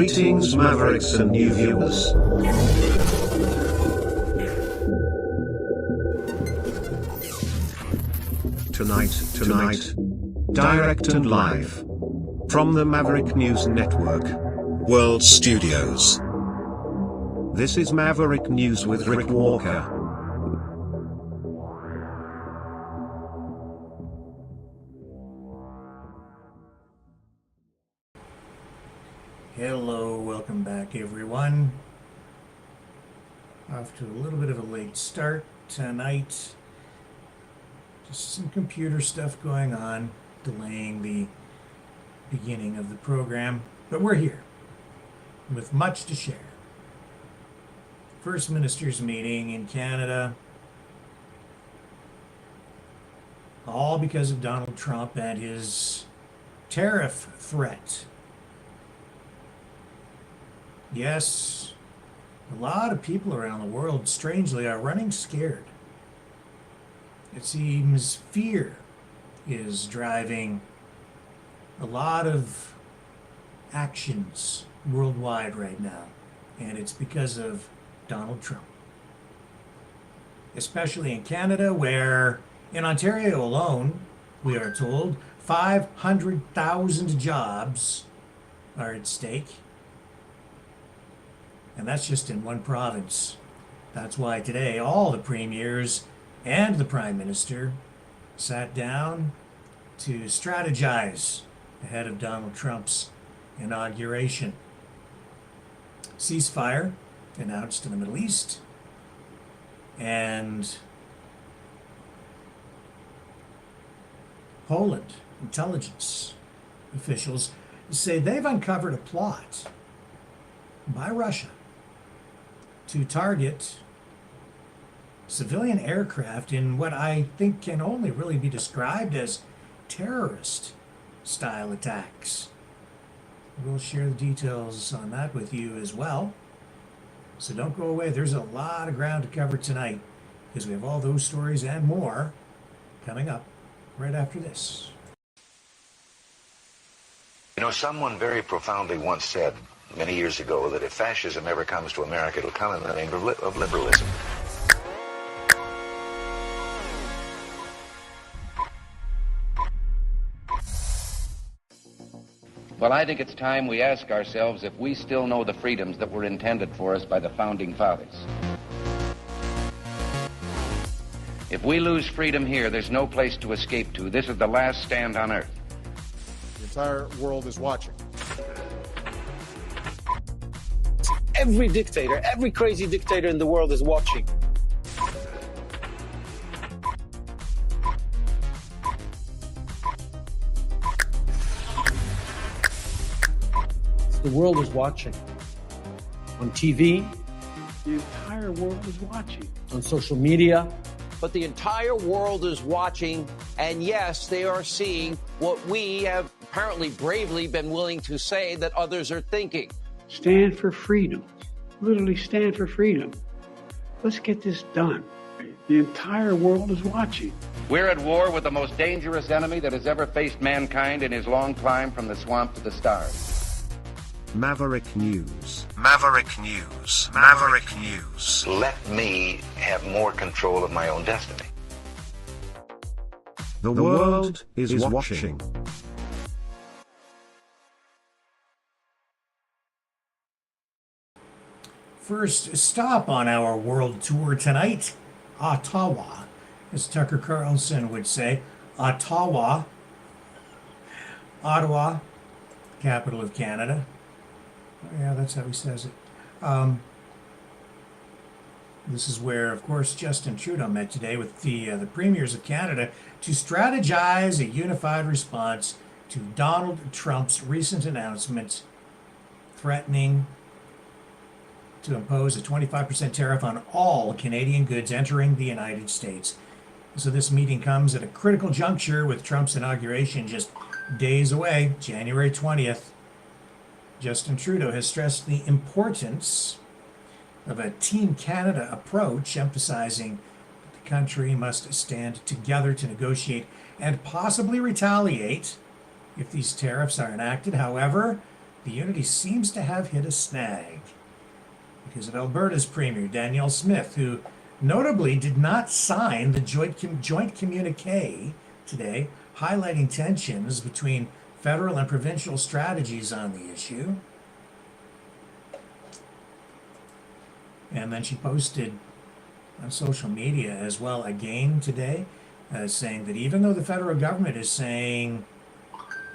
Greetings, Mavericks and new viewers. Tonight, direct and live from the Maverick News Network World Studios. This is Maverick News with Rick Walker. Hello, welcome back everyone. Off to a little bit of a late start tonight. Just some computer stuff going on, delaying the beginning of the program. But we're here with much to share. First Minister's meeting in Canada. All because of Donald Trump and his tariff threat. Yes, a lot of people around the world, strangely, are running scared. It seems fear is driving a lot of actions worldwide right now, and it's because of Donald Trump. Especially in Canada, where in Ontario alone, we are told 500,000 jobs are at stake. And that's just in one province. That's why today all the premiers and the Prime Minister sat down to strategize ahead of Donald Trump's inauguration. Ceasefire announced in the Middle East, and Poland intelligence officials say they've uncovered a plot by Russia to target civilian aircraft in what I think can only really be described as terrorist-style attacks. We'll share the details on that with you as well. So don't go away. There's a lot of ground to cover tonight because we have all those stories and more coming up right after this. You know, someone very profoundly once said many years ago that if fascism ever comes to America, it'll come in the name of liberalism. Well, I think it's time we ask ourselves if we still know the freedoms that were intended for us by the Founding Fathers. If we lose freedom here, there's no place to escape to. This is the last stand on earth. The entire world is watching. Every dictator, every crazy dictator in the world is watching. The world is watching. On TV. The entire world is watching. On social media. But the entire world is watching, and yes, they are seeing what we have apparently bravely been willing to say that others are thinking. Stand for freedom. Literally stand for freedom. Let's get this done. The entire world is watching. We're at war with the most dangerous enemy that has ever faced mankind in his long climb from the swamp to the stars. Maverick News. Maverick News. Maverick News. Let me have more control of my own destiny. The world is watching. First stop on our world tour tonight, Ottawa. As Tucker Carlson would say, Ottawa, capital of Canada. Oh, yeah, that's how he says it. This is where, of course, Justin Trudeau met today with the premiers of Canada to strategize a unified response to Donald Trump's recent announcement threatening to impose a 25% tariff on all Canadian goods entering the United States. So this meeting comes at a critical juncture with Trump's inauguration just days away, January 20th. Justin Trudeau has stressed the importance of a Team Canada approach, emphasizing that the country must stand together to negotiate and possibly retaliate if these tariffs are enacted. However, the unity seems to have hit a snag because of Alberta's Premier, Danielle Smith, who notably did not sign the joint communique today, highlighting tensions between federal and provincial strategies on the issue. And then she posted on social media as well again today, saying that even though the federal government is saying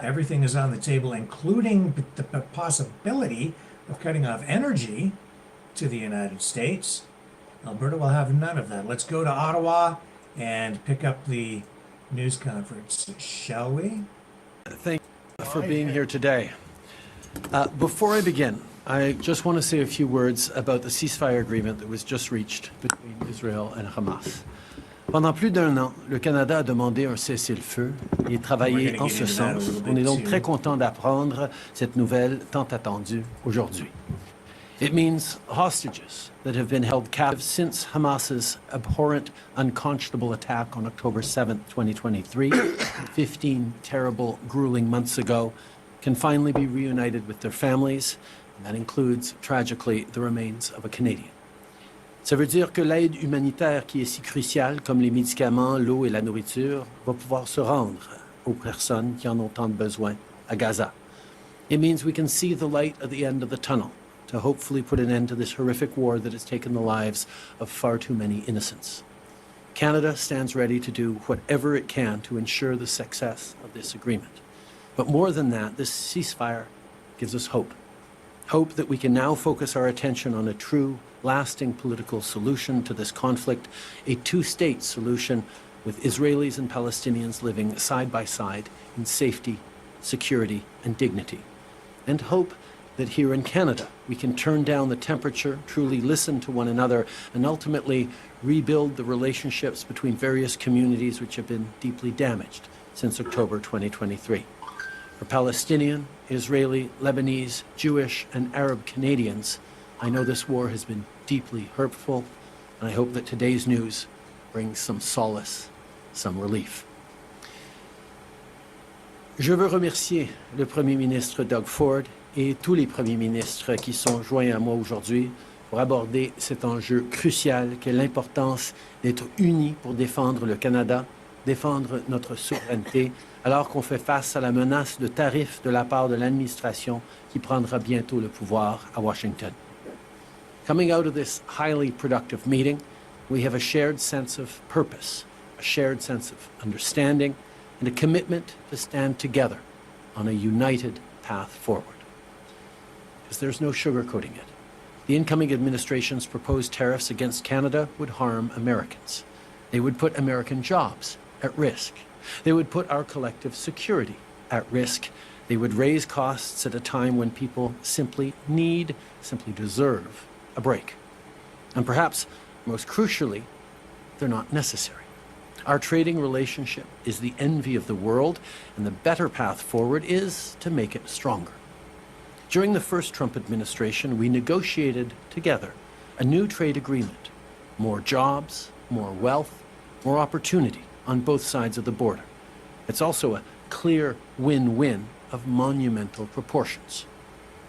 everything is on the table, including the possibility of cutting off energy to the United States, Alberta will have none of that. Let's go to Ottawa and pick up the news conference, shall we? Thank you for being here today. Before I begin, I just want to say a few words about the ceasefire agreement that was just reached between Israel and Hamas. Pendant plus d'un an, le Canada a demandé un cessez-le-feu et travaillé en ce sens. On est donc très content d'apprendre cette nouvelle tant attendue aujourd'hui. It means hostages that have been held captive since Hamas's abhorrent, unconscionable attack on October 7th, 2023, 15 terrible, grueling months ago, can finally be reunited with their families, and that includes, tragically, the remains of a Canadian. Ça veut dire que l'aide humanitaire qui est si cruciale, comme les médicaments, l'eau et la nourriture, va pouvoir se rendre aux personnes qui en ont tant besoin à Gaza. It means we can see the light at the end of the tunnel to hopefully put an end to this horrific war that has taken the lives of far too many innocents. Canada stands ready to do whatever it can to ensure the success of this agreement. But more than that, this ceasefire gives us hope. Hope that we can now focus our attention on a true, lasting political solution to this conflict, a two-state solution with Israelis and Palestinians living side by side in safety, security, and dignity. And hope that here in Canada, we can turn down the temperature, truly listen to one another, and ultimately rebuild the relationships between various communities which have been deeply damaged since October 2023. For Palestinian, Israeli, Lebanese, Jewish, and Arab Canadians, I know this war has been deeply hurtful, and I hope that today's news brings some solace, some relief. Je veux remercier le Premier ministre Doug Ford et tous les premiers ministres qui sont joints à moi aujourd'hui pour aborder cet enjeu crucial qu'est l'importance d'être unis pour défendre le Canada, défendre notre souveraineté, alors qu'on fait face à la menace de tarifs de la part de l'administration qui prendra bientôt le pouvoir à Washington. Coming out of this highly productive meeting, we have a shared sense of purpose, a shared sense of understanding, and a commitment to stand together on a united path forward. Because there's no sugarcoating it. The incoming administration's proposed tariffs against Canada would harm Americans. They would put American jobs at risk. They would put our collective security at risk. They would raise costs at a time when people simply deserve a break. And perhaps, most crucially, they're not necessary. Our trading relationship is the envy of the world, and the better path forward is to make it stronger. During the first Trump administration, we negotiated together a new trade agreement. More jobs, more wealth, more opportunity on both sides of the border. It's also a clear win-win of monumental proportions.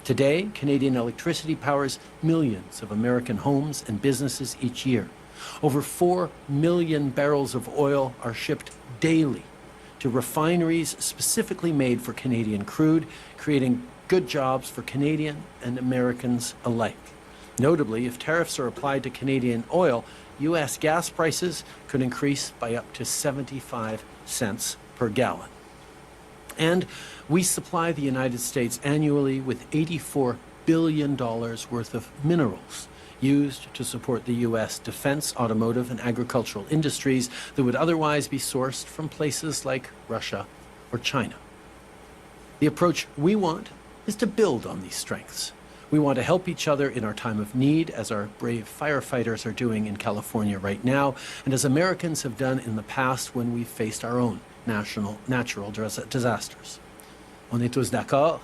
Today, Canadian electricity powers millions of American homes and businesses each year. Over 4 million barrels of oil are shipped daily to refineries specifically made for Canadian crude, creating good jobs for Canadian and Americans alike. Notably, if tariffs are applied to Canadian oil, U.S. gas prices could increase by up to 75 cents per gallon. And we supply the United States annually with $84 billion worth of minerals used to support the U.S. defense, automotive, and agricultural industries that would otherwise be sourced from places like Russia or China. The approach we want is to build on these strengths. We want to help each other in our time of need, as our brave firefighters are doing in California right now, and as Americans have done in the past when we've faced our own natural disasters. On est tous d'accord?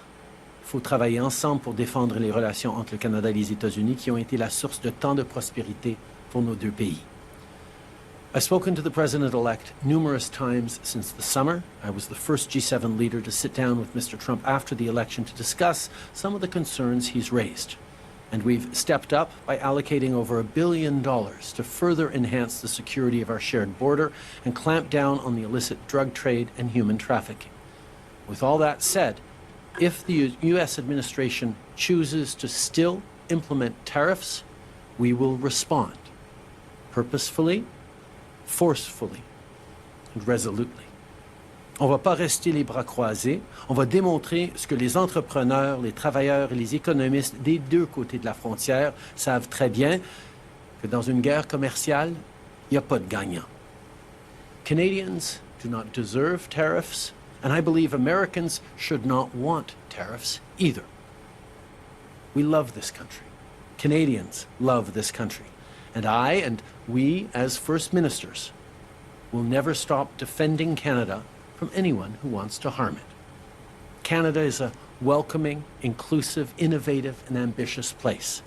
Il faut travailler ensemble pour défendre les relations entre le Canada et les États-Unis qui ont été la source de tant de prospérité pour nos deux pays. I've spoken to the President-elect numerous times since the summer. I was the first G7 leader to sit down with Mr. Trump after the election to discuss some of the concerns he's raised. And we've stepped up by allocating over $1 billion to further enhance the security of our shared border and clamp down on the illicit drug trade and human trafficking. With all that said, if the U.S. administration chooses to still implement tariffs, we will respond purposefully, forcefully, and resolutely. On ne va pas rester les bras croisés. On va démontrer ce que les entrepreneurs, les travailleurs et les économistes des deux côtés de la frontière savent très bien, que dans une guerre commerciale, il n'y a pas de gagnant. Canadians do not deserve tariffs, and I believe Americans should not want tariffs either. We love this country. Canadians love this country. And I and we, as First Ministers, will never stop defending Canada from anyone who wants to harm it. Canada is a welcoming, inclusive, innovative, and ambitious place.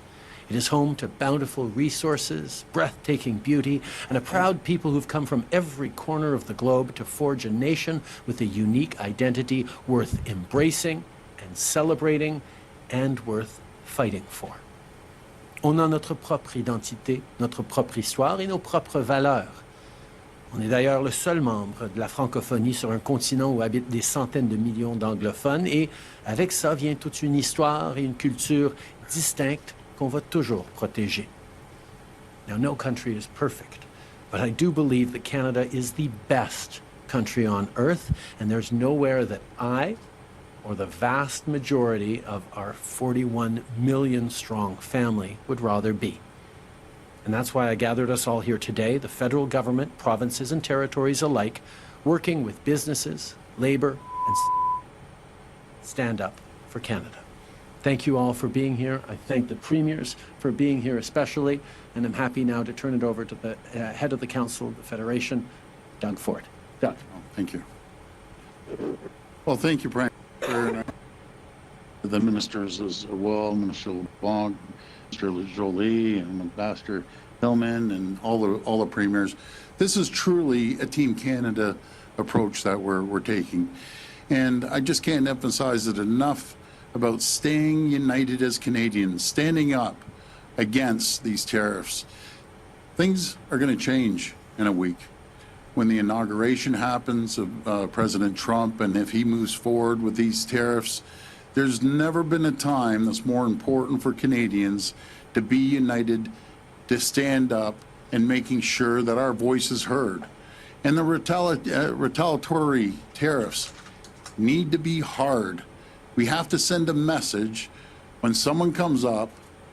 It is home to bountiful resources, breathtaking beauty, and a proud people who've come from every corner of the globe to forge a nation with a unique identity worth embracing and celebrating and worth fighting for. On a notre propre identité, notre propre histoire et nos propres valeurs. On est d'ailleurs le seul membre de la francophonie sur un continent où habitent des centaines de millions d'anglophones et avec ça vient toute une histoire et une culture distinctes qu'on va toujours protéger. Now, no country is perfect, but I do believe that Canada is the best country on earth, and there's nowhere that I or the vast majority of our 41 million strong family would rather be. And that's why I gathered us all here today, the federal government, provinces and territories alike, working with businesses, labor, and stand up for Canada. Thank you all for being here. I thank the premiers for being here especially, and I'm happy now to turn it over to the head of the Council of the Federation, Doug Ford. Doug. Thank you. Well, thank you, Prime Minister, the ministers as well, Minister LeBlanc, Mr. Jolie, and Ambassador Hillman, and all the premiers. This is truly a Team Canada approach that we're taking, and I just can't emphasize it enough about staying united as Canadians, standing up against these tariffs. Things are going to change in a week when the inauguration happens of President Trump, and if he moves forward with these tariffs. There's never been a time that's more important for Canadians to be united, to stand up, and making sure that our voice is heard. And the retaliatory tariffs need to be hard. We have to send a message when someone comes up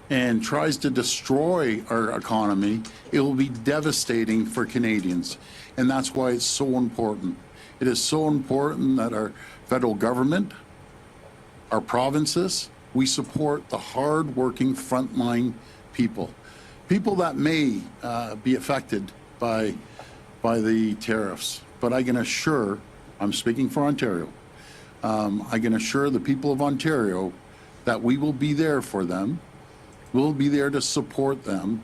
and tries to destroy our economy. It will be devastating for Canadians. And that's why it's so important. It is so important that our federal government, our provinces, we support the hard-working frontline people that may be affected by the tariffs. But I can assure, I'm speaking for Ontario, I can assure the people of Ontario that we will be there for them. We'll be there to support them.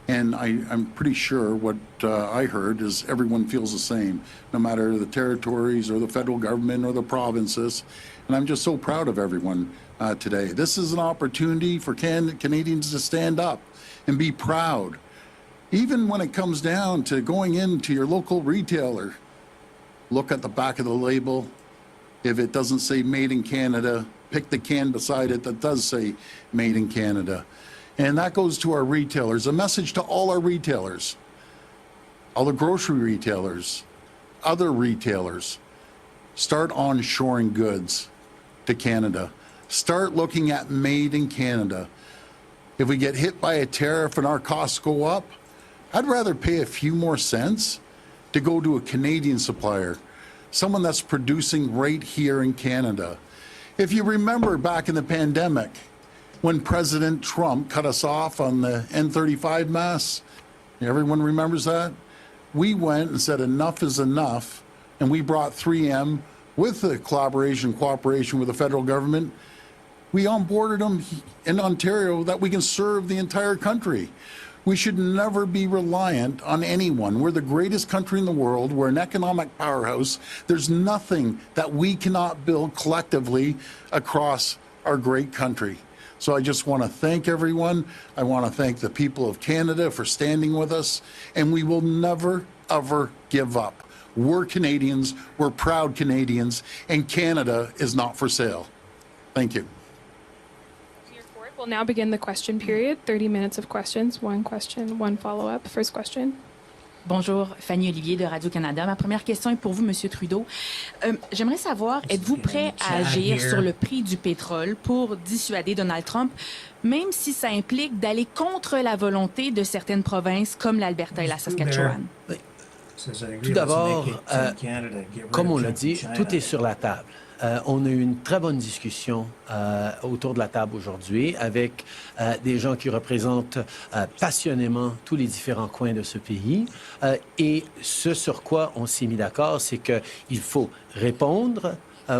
And I'm pretty sure what I heard is everyone feels the same, no matter the territories or the federal government or the provinces. And I'm just so proud of everyone today. This is an opportunity for Canadians to stand up and be proud. Even when it comes down to going into your local retailer, look at the back of the label. If it doesn't say Made in Canada, pick the can beside it that does say Made in Canada. And that goes to our retailers, a message to all our retailers, all the grocery retailers, other retailers. Start onshoring goods to Canada. Start looking at Made in Canada. If we get hit by a tariff and our costs go up, I'd rather pay a few more cents to go to a Canadian supplier, someone that's producing right here in Canada. If you remember back in the pandemic, when President Trump cut us off on the N95 masks, everyone remembers that? We went and said enough is enough, and we brought 3M with the cooperation with the federal government. We onboarded them in Ontario that we can serve the entire country. We should never be reliant on anyone. We're the greatest country in the world. We're an economic powerhouse. There's nothing that we cannot build collectively across our great country. So I just want to thank everyone. I want to thank the people of Canada for standing with us, and we will never, ever give up. We're Canadians, we're proud Canadians, and Canada is not for sale. Thank you. We'll now begin the question period. 30 minutes of questions. One question, one follow-up. First question. Bonjour, Fanny Olivier de Radio-Canada. Ma première question est pour vous, Monsieur Trudeau. J'aimerais savoir, êtes-vous prêt à agir sur le prix du pétrole pour dissuader Donald Trump, même si ça implique d'aller contre la volonté de certaines provinces comme l'Alberta et la Saskatchewan? Tout d'abord, comme on l'a dit, tout est sur la table. On a eu une très bonne discussion autour de la table aujourd'hui avec des gens qui représentent passionnément tous les différents coins de ce pays. Et ce sur quoi on s'est mis d'accord, c'est qu'il faut répondre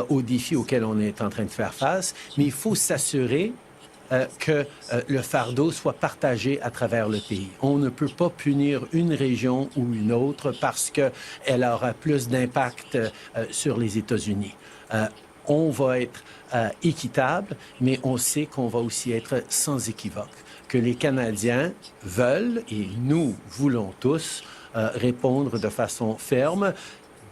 aux défis auxquels on est en train de faire face, mais il faut s'assurer que le fardeau soit partagé à travers le pays. On ne peut pas punir une région ou une autre parce qu'elle aura plus d'impact sur les États-Unis. On va être équitable, mais on sait qu'on va aussi être sans équivoque, que les Canadiens veulent, et nous voulons tous, répondre de façon ferme,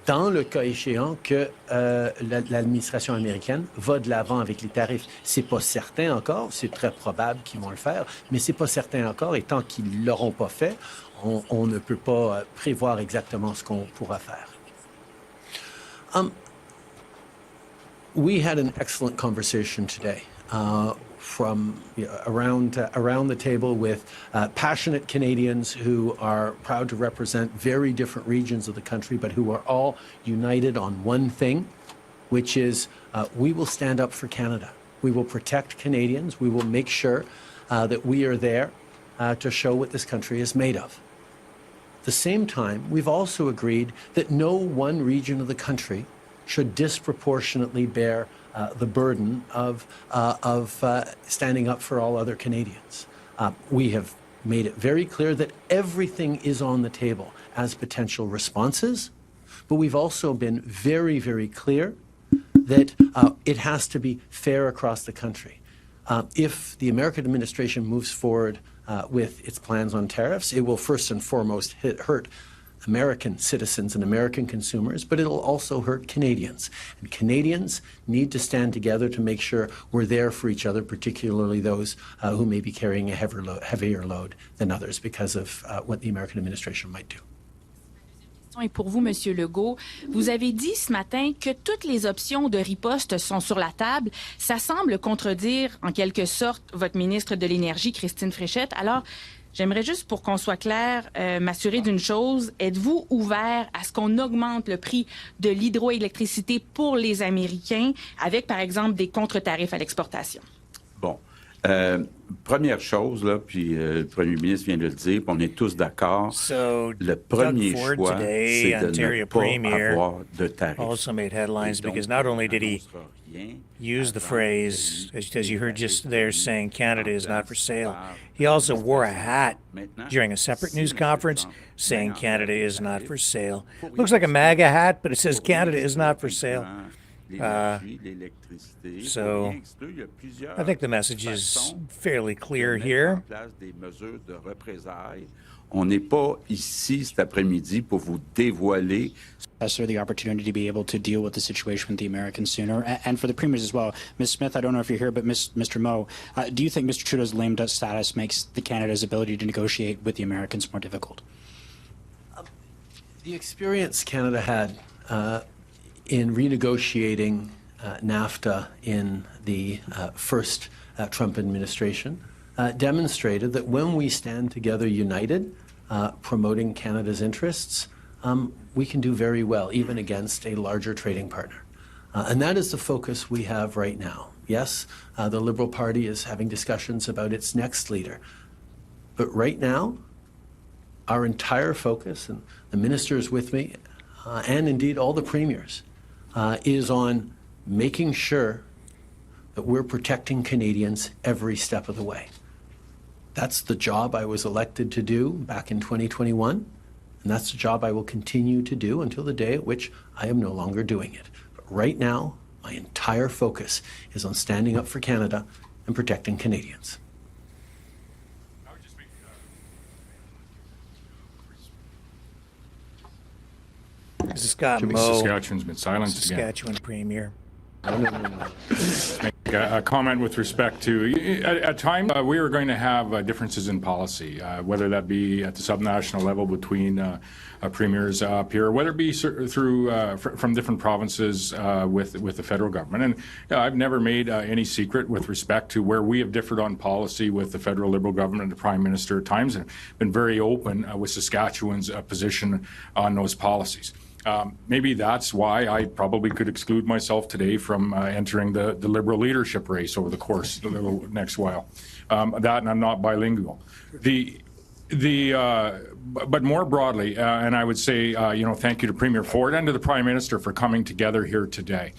dans le cas échéant que l'administration américaine va de l'avant avec les tarifs. C'est pas certain encore, c'est très probable qu'ils vont le faire, mais c'est pas certain encore, et tant qu'ils l'auront pas fait, on ne peut pas prévoir exactement ce qu'on pourra faire. We had an excellent conversation today from around the table with passionate Canadians who are proud to represent very different regions of the country, but who are all united on one thing, which is we will stand up for Canada. We will protect Canadians. We will make sure that we are there to show what this country is made of. At the same time, we've also agreed that no one region of the country should disproportionately bear the burden of standing up for all other Canadians. We have made it very clear that everything is on the table as potential responses, but we've also been very, very clear that it has to be fair across the country. If the American administration moves forward with its plans on tariffs, it will first and foremost hurt American citizens and American consumers, but it'll also hurt Canadians. And Canadians need to stand together to make sure we're there for each other, particularly those who may be carrying a heavier load than others because of what the American administration might do. Et pour vous, Monsieur Legault, vous avez dit ce matin que toutes les options de riposte sont sur la table. Ça semble contredire, en quelque sorte, votre ministre de l'Énergie, Christine Fréchette. Alors, j'aimerais juste, pour qu'on soit clair, m'assurer d'une chose. Êtes-vous ouvert à ce qu'on augmente le prix de l'hydroélectricité pour les Américains avec, par exemple, des contre-tarifs à l'exportation? Bon. Première chose, là, puis le premier ministre vient de le dire, puis on est tous d'accord. Le premier choix, c'est de ne pas avoir de tarifs. Also made headlines because not only did he use the phrase, as you heard just there, saying Canada is not for sale, he also wore a hat during a separate news conference saying Canada is not for sale. Looks like a MAGA hat, but it says Canada is not for sale. So I think the message is fairly clear here. On n'est pas ici cet après-midi pour vous dévoiler. Sir, the opportunity to be able to deal with the situation with the Americans sooner, and for the premiers as well. Ms. Smith, I don't know if you're here, but Mr. Moe, do you think Mr. Trudeau's lame duck status makes Canada's ability to negotiate with the Americans more difficult? The experience Canada had in renegotiating NAFTA in the first Trump administration demonstrated that when we stand together united, promoting Canada's interests, we can do very well, even against a larger trading partner. And that is the focus we have right now. Yes, the Liberal Party is having discussions about its next leader. But right now, our entire focus, and the ministers with me, and indeed all the premiers, is on making sure that we're protecting Canadians every step of the way. That's the job I was elected to do back in 2021, and that's the job I will continue to do until the day at which I am no longer doing it. But right now, my entire focus is on standing up for Canada and protecting Canadians. Scott Moe, Saskatchewan's been silenced Saskatchewan Premier. Make a comment with respect to, at times, we are going to have differences in policy, whether that be at the subnational level between premiers up here, whether it be through from different provinces with the federal government. And I've never made any secret with respect to where we have differed on policy with the federal Liberal government and the Prime Minister at times, and been very open with Saskatchewan's position on those policies. Maybe that's why I probably could exclude myself today from entering the Liberal leadership race over the course of the next while. That, and I'm not bilingual. But more broadly, and I would say, thank you to Premier Ford and to the Prime Minister for coming together here today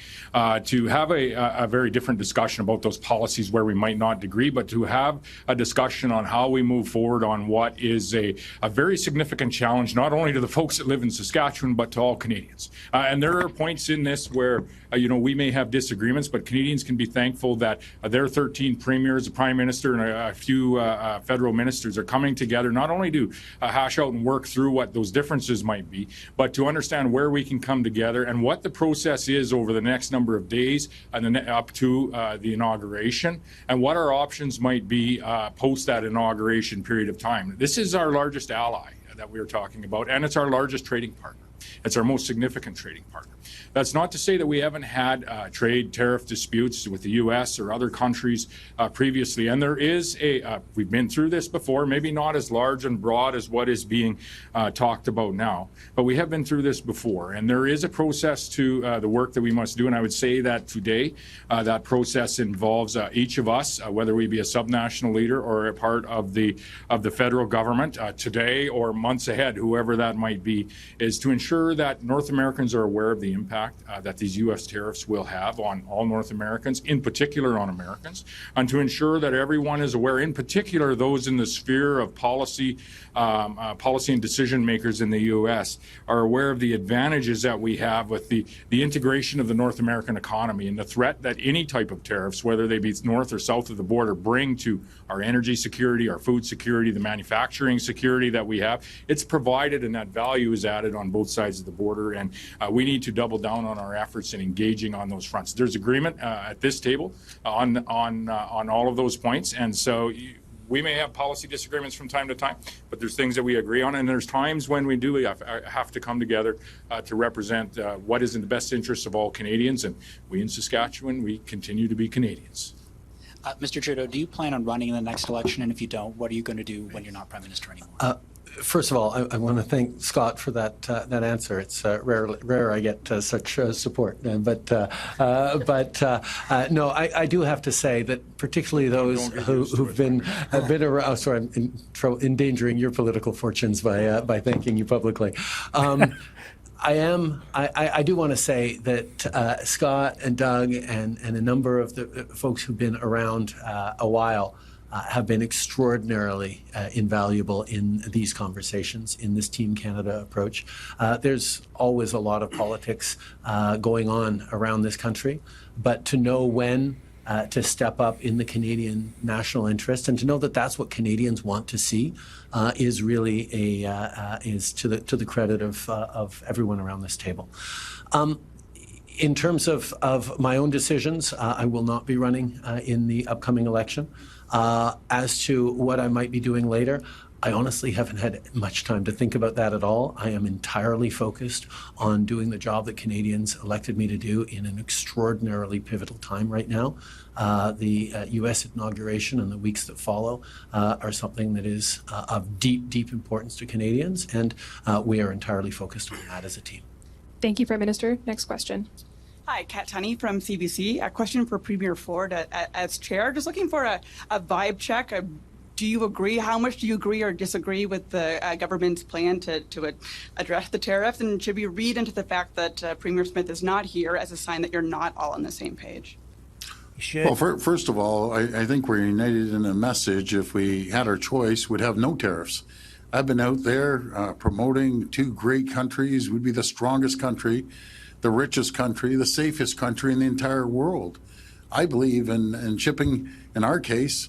to have a very different discussion about those policies where we might not agree, but to have a discussion on how we move forward on what is a very significant challenge, not only to the folks that live in Saskatchewan, but to all Canadians. And there are points in this where, we may have disagreements, but Canadians can be thankful that their 13 premiers, the Prime Minister, and a few federal ministers are coming together, not only to hash out and work through what those differences might be, but to understand where we can come together and what the process is over the next number of days and up to the inauguration, and what our options might be post that inauguration period of time. This is our largest ally that we are talking about, and it's our largest trading partner. It's our most significant trading partner. That's not to say that we haven't had trade tariff disputes with the U.S. or other countries previously. And there is we've been through this before, maybe not as large and broad as what is being talked about now, but we have been through this before. And there is a process to the work that we must do. And I would say that today, that process involves each of us, whether we be a subnational leader or a part of the federal government today or months ahead, whoever that might be, is to ensure that North Americans are aware of the impact that these U.S. tariffs will have on all North Americans, in particular on Americans, and to ensure that everyone is aware, in particular those in the sphere of policy and decision makers in the U.S. are aware of the advantages that we have with the integration of the North American economy and the threat that any type of tariffs, whether they be north or south of the border, bring to our energy security, our food security, the manufacturing security that we have. It's provided, and that value is added on both sides of the border, and we need to double down on our efforts in engaging on those fronts. There's agreement at this table on all of those points, and so we may have policy disagreements from time to time, but there's things that we agree on, and there's times when we do have to come together to represent what is in the best interests of all Canadians, and we in Saskatchewan, we continue to be Canadians. Mr. Trudeau, do you plan on running in the next election? And if you don't, what are you going to do when you're not Prime Minister anymore? First of all, I want to thank Scott for that answer. It's rare I get such support. No, I do have to say that particularly those who've been around. Oh, sorry, I'm endangering your political fortunes by thanking you publicly. I do want to say that Scott and Doug and a number of the folks who've been around a while have been extraordinarily invaluable in these conversations, in this Team Canada approach. There's always a lot of politics going on around this country, but to know when to step up in the Canadian national interest and to know that that's what Canadians want to see is really is to the credit of everyone around this table. In terms of my own decisions, I will not be running in the upcoming election. As to what I might be doing later, I honestly haven't had much time to think about that at all. I am entirely focused on doing the job that Canadians elected me to do in an extraordinarily pivotal time right now. The U.S. inauguration and the weeks that follow are something that is of deep, deep importance to Canadians, and we are entirely focused on that as a team. Thank you, Prime Minister. Next question. Hi, Kat Tunney from CBC. A question for Premier Ford as chair. Just looking for a vibe check. Do you agree? How much do you agree or disagree with the government's plan to address the tariffs? And should we read into the fact that Premier Smith is not here as a sign that you're not all on the same page? should. Well, first of all, I think we're united in a message. If we had our choice, we'd have no tariffs. I've been out there promoting two great countries. We'd be the strongest country, the richest country, the safest country in the entire world. I believe in shipping, in our case,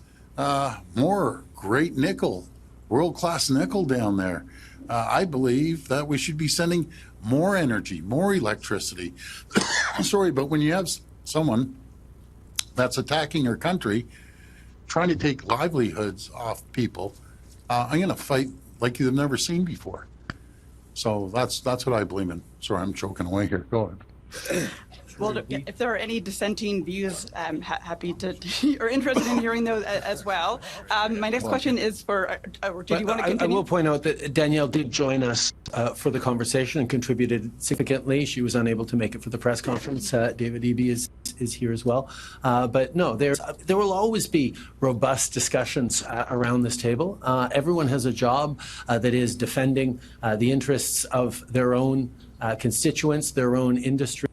more great nickel, world-class nickel down there. I believe that we should be sending more energy, more electricity. Sorry, but when you have someone that's attacking our country, trying to take livelihoods off people, I'm going to fight like you've never seen before. So that's what I believe in. Sorry, I'm choking away here. Go ahead. Well, if there are any dissenting views, I'm happy to or interested in hearing those as well. My next question is for, did you want to continue? I will point out that Danielle did join us for the conversation and contributed significantly. She was unable to make it for the press conference. David Eby is here as well. But no, there will always be robust discussions around this table. Everyone has a job that is defending the interests of their own constituents, their own industry,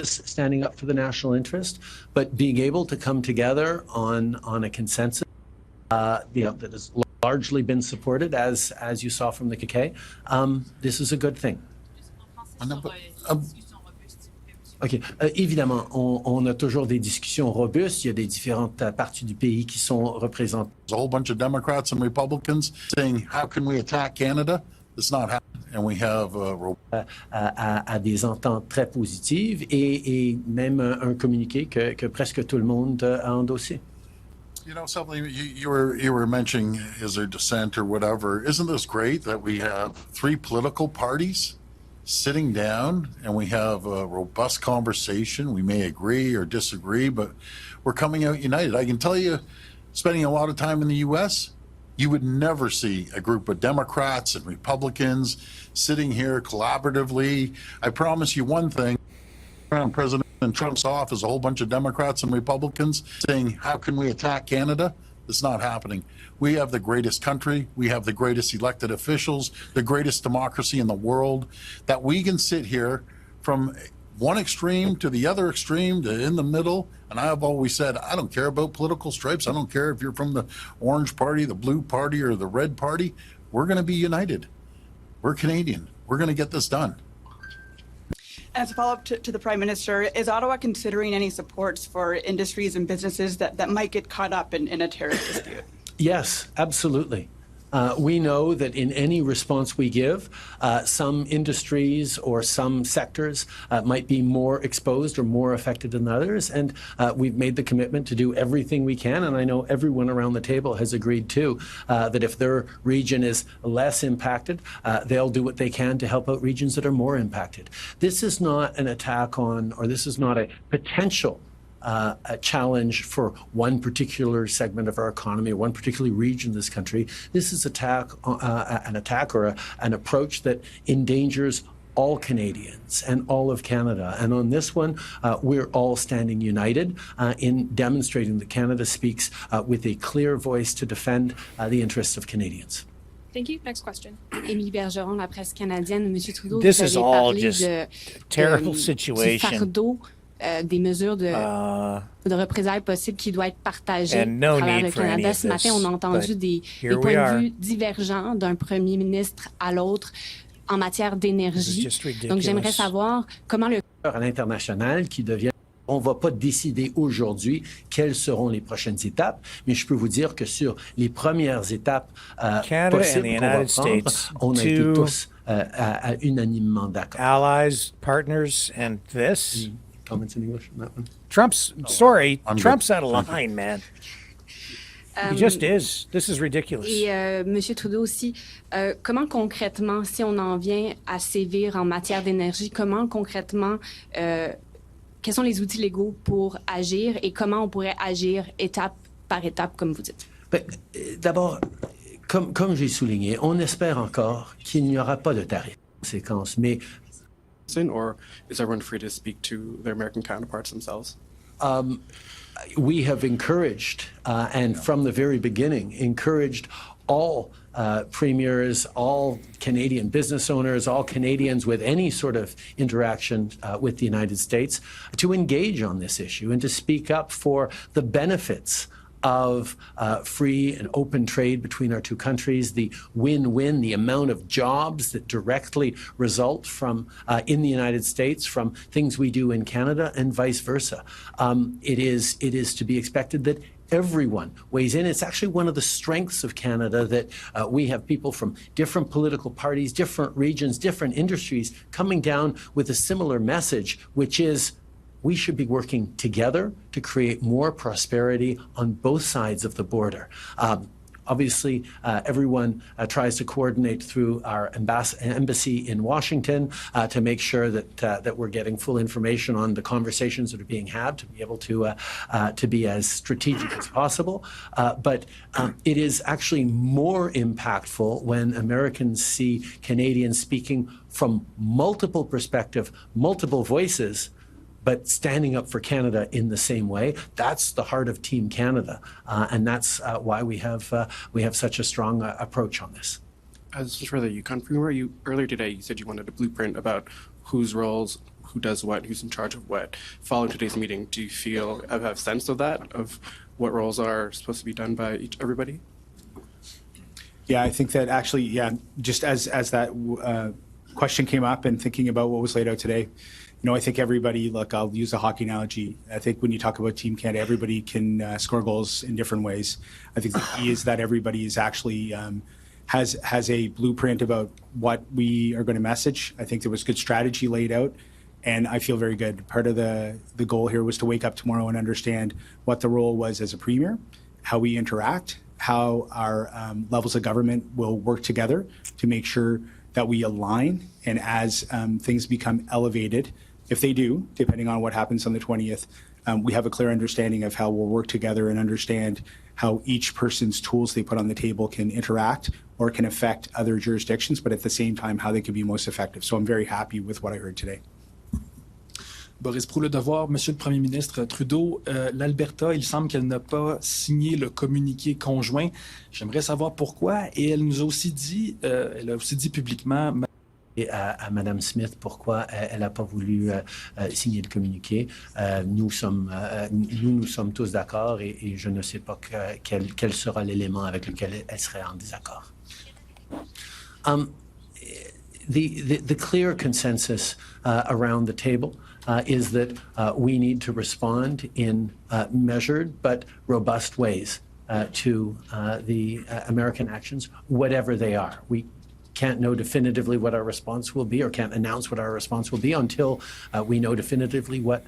standing up for the national interest, but being able to come together on a consensus that has largely been supported, as you saw from the KK. This is a good thing. OK. Évidemment, on a toujours des discussions robustes. Il y a des différentes parties du pays qui sont représentées. There's a whole bunch of Democrats and Republicans saying, how can we attack Canada? It's not happening. And we have à des ententes très positives et même un communiqué que presque tout le monde a endossé. You know, something you were mentioning, is there dissent or whatever? Isn't this great that we have three political parties sitting down and we have a robust conversation? We may agree or disagree, but we're coming out united. I can tell you, spending a lot of time in the U.S., you would never see a group of Democrats and Republicans sitting here collaboratively. I promise you one thing, around President Trump's office, a whole bunch of Democrats and Republicans saying, how can we attack Canada? It's not happening. We have the greatest country. We have the greatest elected officials, the greatest democracy in the world, that we can sit here from one extreme to the other extreme to in the middle. And I have always said, I don't care about political stripes. I don't care if you're from the orange party, the blue party, or the red party. We're going to be united. We're Canadian. We're going to get this done. As a follow-up to the Prime Minister, is Ottawa considering any supports for industries and businesses that might get caught up in a tariff dispute? Yes, absolutely. We know that in any response we give, some industries or some sectors might be more exposed or more affected than others. And we've made the commitment to do everything we can. And I know everyone around the table has agreed too, that if their region is less impacted, they'll do what they can to help out regions that are more impacted. This is not an attack on, or this is not a potential a challenge for one particular segment of our economy or one particular region of this country. This is an attack or an approach that endangers all Canadians and all of Canada. And on this one, we're all standing united in demonstrating that Canada speaks with a clear voice to defend the interests of Canadians. Thank you. Next question. Émilie Bergeron, la presse canadienne. Monsieur Trudeau, this vous is avez all parlé just de, terrible du situation. fardeau, des mesures de représailles possibles qui doit être partagées à no travers need le for any Canada. of Ce matin, on a entendu des points de vue divergents d'un premier ministre à l'autre en matière d'énergie. Donc, j'aimerais savoir comment le... À l'international qui devient... On ne va pas décider aujourd'hui quelles seront les prochaines étapes, mais je peux vous dire que sur les premières étapes possibles qu'on va prendre, on a été tous unanimement d'accord. Allies, partners, and this... Comments in English on that one? Trump's out of line, man. He just is. This is ridiculous. Et Monsieur Trudeau aussi, comment concrètement, si on en vient à sévir en matière d'énergie, comment concrètement, quels sont les outils légaux pour agir et comment on pourrait agir étape par étape, comme vous dites? D'abord, comme j'ai souligné, on espère encore qu'il n'y aura pas de tarifs conséquences, mais or is everyone free to speak to their American counterparts themselves? We have encouraged, and from the very beginning, encouraged all premiers, all Canadian business owners, all Canadians with any sort of interaction with the United States to engage on this issue and to speak up for the benefits of free and open trade between our two countries, the win-win, the amount of jobs that directly result from in the United States from things we do in Canada and vice versa. It is to be expected that everyone weighs in. It's actually one of the strengths of Canada that we have people from different political parties, different regions, different industries coming down with a similar message, which is we should be working together to create more prosperity on both sides of the border. Obviously, everyone tries to coordinate through our embassy in Washington to make sure that we're getting full information on the conversations that are being had to be able to be as strategic as possible. But it is actually more impactful when Americans see Canadians speaking from multiple perspectives, multiple voices, but standing up for Canada in the same way. That's the heart of Team Canada, and that's why we have such a strong approach on this. As for the Yukon Premier, earlier today you said you wanted a blueprint about whose roles, who does what, who's in charge of what. Following today's meeting, do you feel have a sense of that, of what roles are supposed to be done by everybody? Yeah, I think that actually, yeah, just as that question came up and thinking about what was laid out today, I think everybody, look, I'll use a hockey analogy. I think when you talk about Team Canada, everybody can score goals in different ways. I think the key is that everybody is actually has a blueprint about what we are going to message. I think there was good strategy laid out, and I feel very good. Part of the goal here was to wake up tomorrow and understand what the role was as a premier, how we interact, how our levels of government will work together to make sure that we align, and as things become elevated, if they do, depending on what happens on the 20th, we have a clear understanding of how we'll work together and understand how each person's tools they put on the table can interact or can affect other jurisdictions, but at the same time, how they can be most effective. So I'm very happy with what I heard today. Boris, pour le devoir, Monsieur le Premier ministre Trudeau, l'Alberta, il semble qu'elle n'a pas signé le communiqué conjoint. J'aimerais savoir pourquoi. Et elle nous a aussi dit, elle a aussi dit publiquement. Et à Mme Smith, pourquoi elle n'a pas voulu signer le communiqué. Nous sommes tous d'accord et je ne sais pas quel sera l'élément avec lequel elle serait en désaccord. The clear consensus around the table is that we need to respond in measured but robust ways to the American actions, whatever they are. We can't know definitively what our response will be or can't announce what our response will be until we know definitively what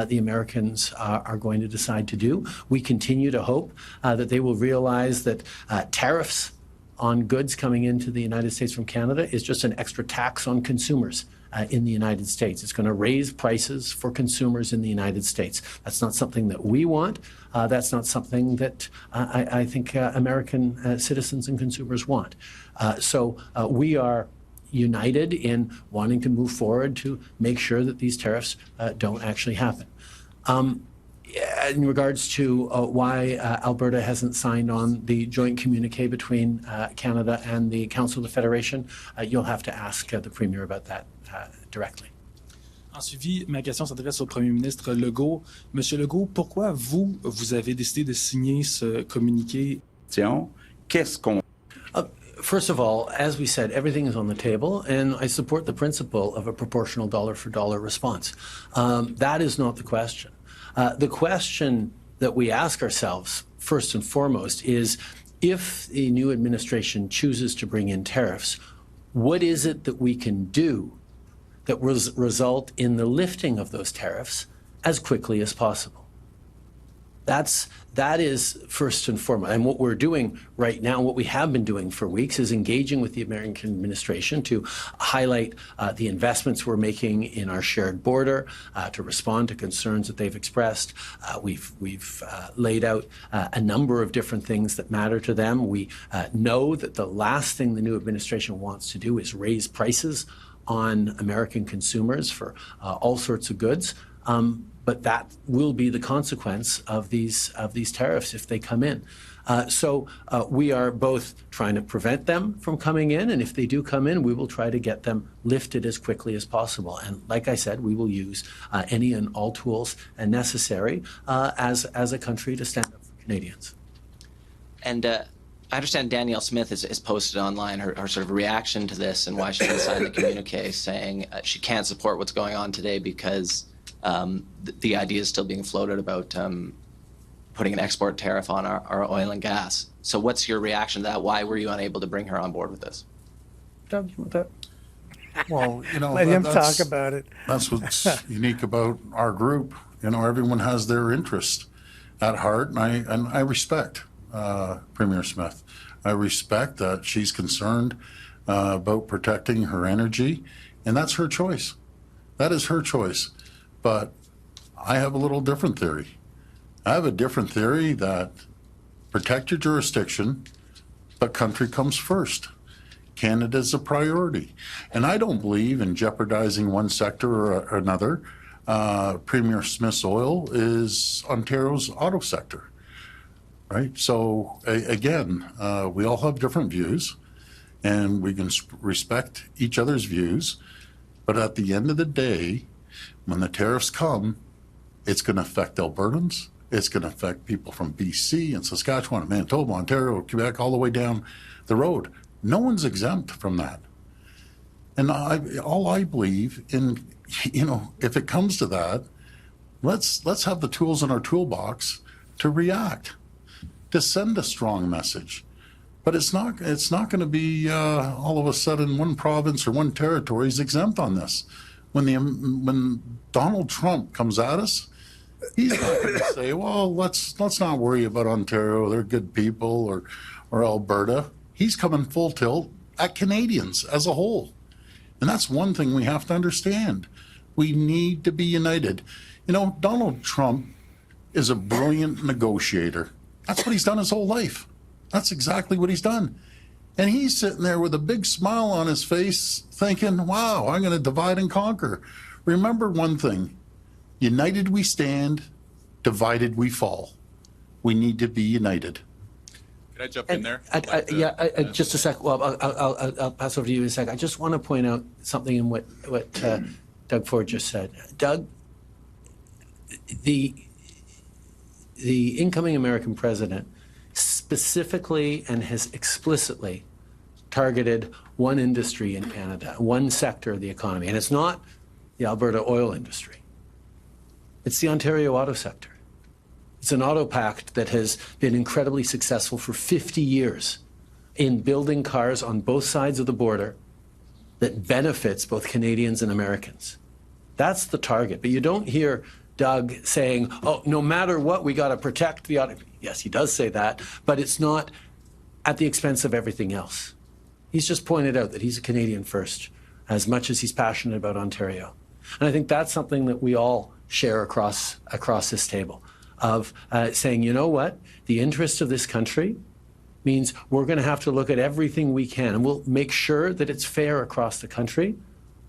the Americans are going to decide to do. We continue to hope that they will realize that tariffs on goods coming into the United States from Canada is just an extra tax on consumers in the United States. It's going to raise prices for consumers in the United States. That's not something that we want. That's not something that I think American citizens and consumers want. So we are united in wanting to move forward to make sure that these tariffs don't actually happen. In regards to why Alberta hasn't signed on the joint communique between Canada and the Council of the Federation, you'll have to ask the Premier about that directly. En suivi, ma question s'adresse au Premier ministre Legault. Monsieur Legault, pourquoi vous avez décidé de signer ce communiqué? Qu'est-ce qu'on... First of all, as we said, everything is on the table, and I support the principle of a proportional dollar-for-dollar response. That is not the question. The question that we ask ourselves, first and foremost, is if the new administration chooses to bring in tariffs, what is it that we can do that will result in the lifting of those tariffs as quickly as possible? That is first and foremost. And what we're doing right now, what we have been doing for weeks, is engaging with the American administration to highlight the investments we're making in our shared border, to respond to concerns that they've expressed. We've laid out a number of different things that matter to them. We know that the last thing the new administration wants to do is raise prices on American consumers for all sorts of goods. But that will be the consequence of these tariffs if they come in. So we are both trying to prevent them from coming in, and if they do come in, we will try to get them lifted as quickly as possible. And like I said, we will use any and all tools necessary as a country to stand up for Canadians. And I understand Danielle Smith has posted online her sort of reaction to this and why she didn't sign the communique, saying she can't support what's going on today because the idea is still being floated about putting an export tariff on our oil and gas. So what's your reaction to that? Why were you unable to bring her on board with this? Doug, you want that? Well, you know, Let him talk about it. That's what's unique about our group. You know, everyone has their interest at heart, and I respect Premier Smith. I respect that she's concerned about protecting her energy, and that's her choice. That is her choice. But I have a little different theory. I have a different theory that protect your jurisdiction, but country comes first. Canada's a priority. And I don't believe in jeopardizing one sector or another. Premier Smith's oil is Ontario's auto sector, right? So again, we all have different views and we can respect each other's views. But at the end of the day, when the tariffs come, it's going to affect Albertans. It's going to affect people from BC and Saskatchewan and Manitoba, Ontario, Quebec, all the way down the road. No one's exempt from that. And all I believe in, you know, if it comes to that, let's have the tools in our toolbox to react, to send a strong message. But it's not going to be all of a sudden one province or one territory is exempt on this. When Donald Trump comes at us, he's not going to say, well, let's not worry about Ontario, they're good people, or Alberta. He's coming full tilt at Canadians as a whole. And that's one thing we have to understand. We need to be united. You know, Donald Trump is a brilliant negotiator. That's what he's done his whole life. That's exactly what he's done. And he's sitting there with a big smile on his face thinking, wow, I'm going to divide and conquer. Remember one thing, united we stand, divided we fall. We need to be united. Can I jump in there? Just a sec. Well, I'll pass over to you in a sec. I just want to point out something in what Doug Ford just said. Doug, the incoming American president specifically and has explicitly targeted one industry in Canada, one sector of the economy, and it's not the Alberta oil industry. It's the Ontario auto sector. It's an auto pact that has been incredibly successful for 50 years in building cars on both sides of the border that benefits both Canadians and Americans. That's the target. But you don't hear Doug saying, oh, no matter what, we got to protect the auto. Yes, he does say that, but it's not at the expense of everything else. He's just pointed out that he's a Canadian first, as much as he's passionate about Ontario. And I think that's something that we all share across this table, of saying, you know what, the interest of this country means we're going to have to look at everything we can, and we'll make sure that it's fair across the country,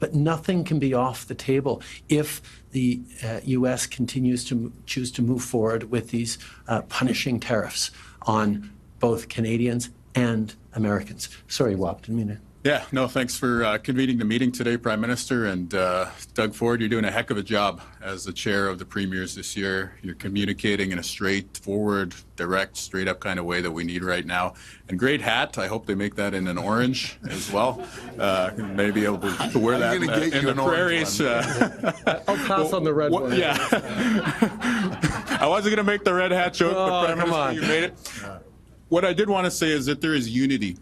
but nothing can be off the table if the U.S. continues to choose to move forward with these punishing tariffs on both Canadians and Americans. Sorry, Wap, didn't mean to. Yeah, no, thanks for convening the meeting today, Prime Minister. And Doug Ford, you're doing a heck of a job as the chair of the premiers this year. You're communicating in a straightforward, direct, straight up kind of way that we need right now. And great hat. I hope they make that in an orange as well. Maybe able to wear that in the prairies. I'll pass on the red one. Yeah. I wasn't going to make the red hat joke, but Prime Minister, you made it. What I did want to say is that there is unity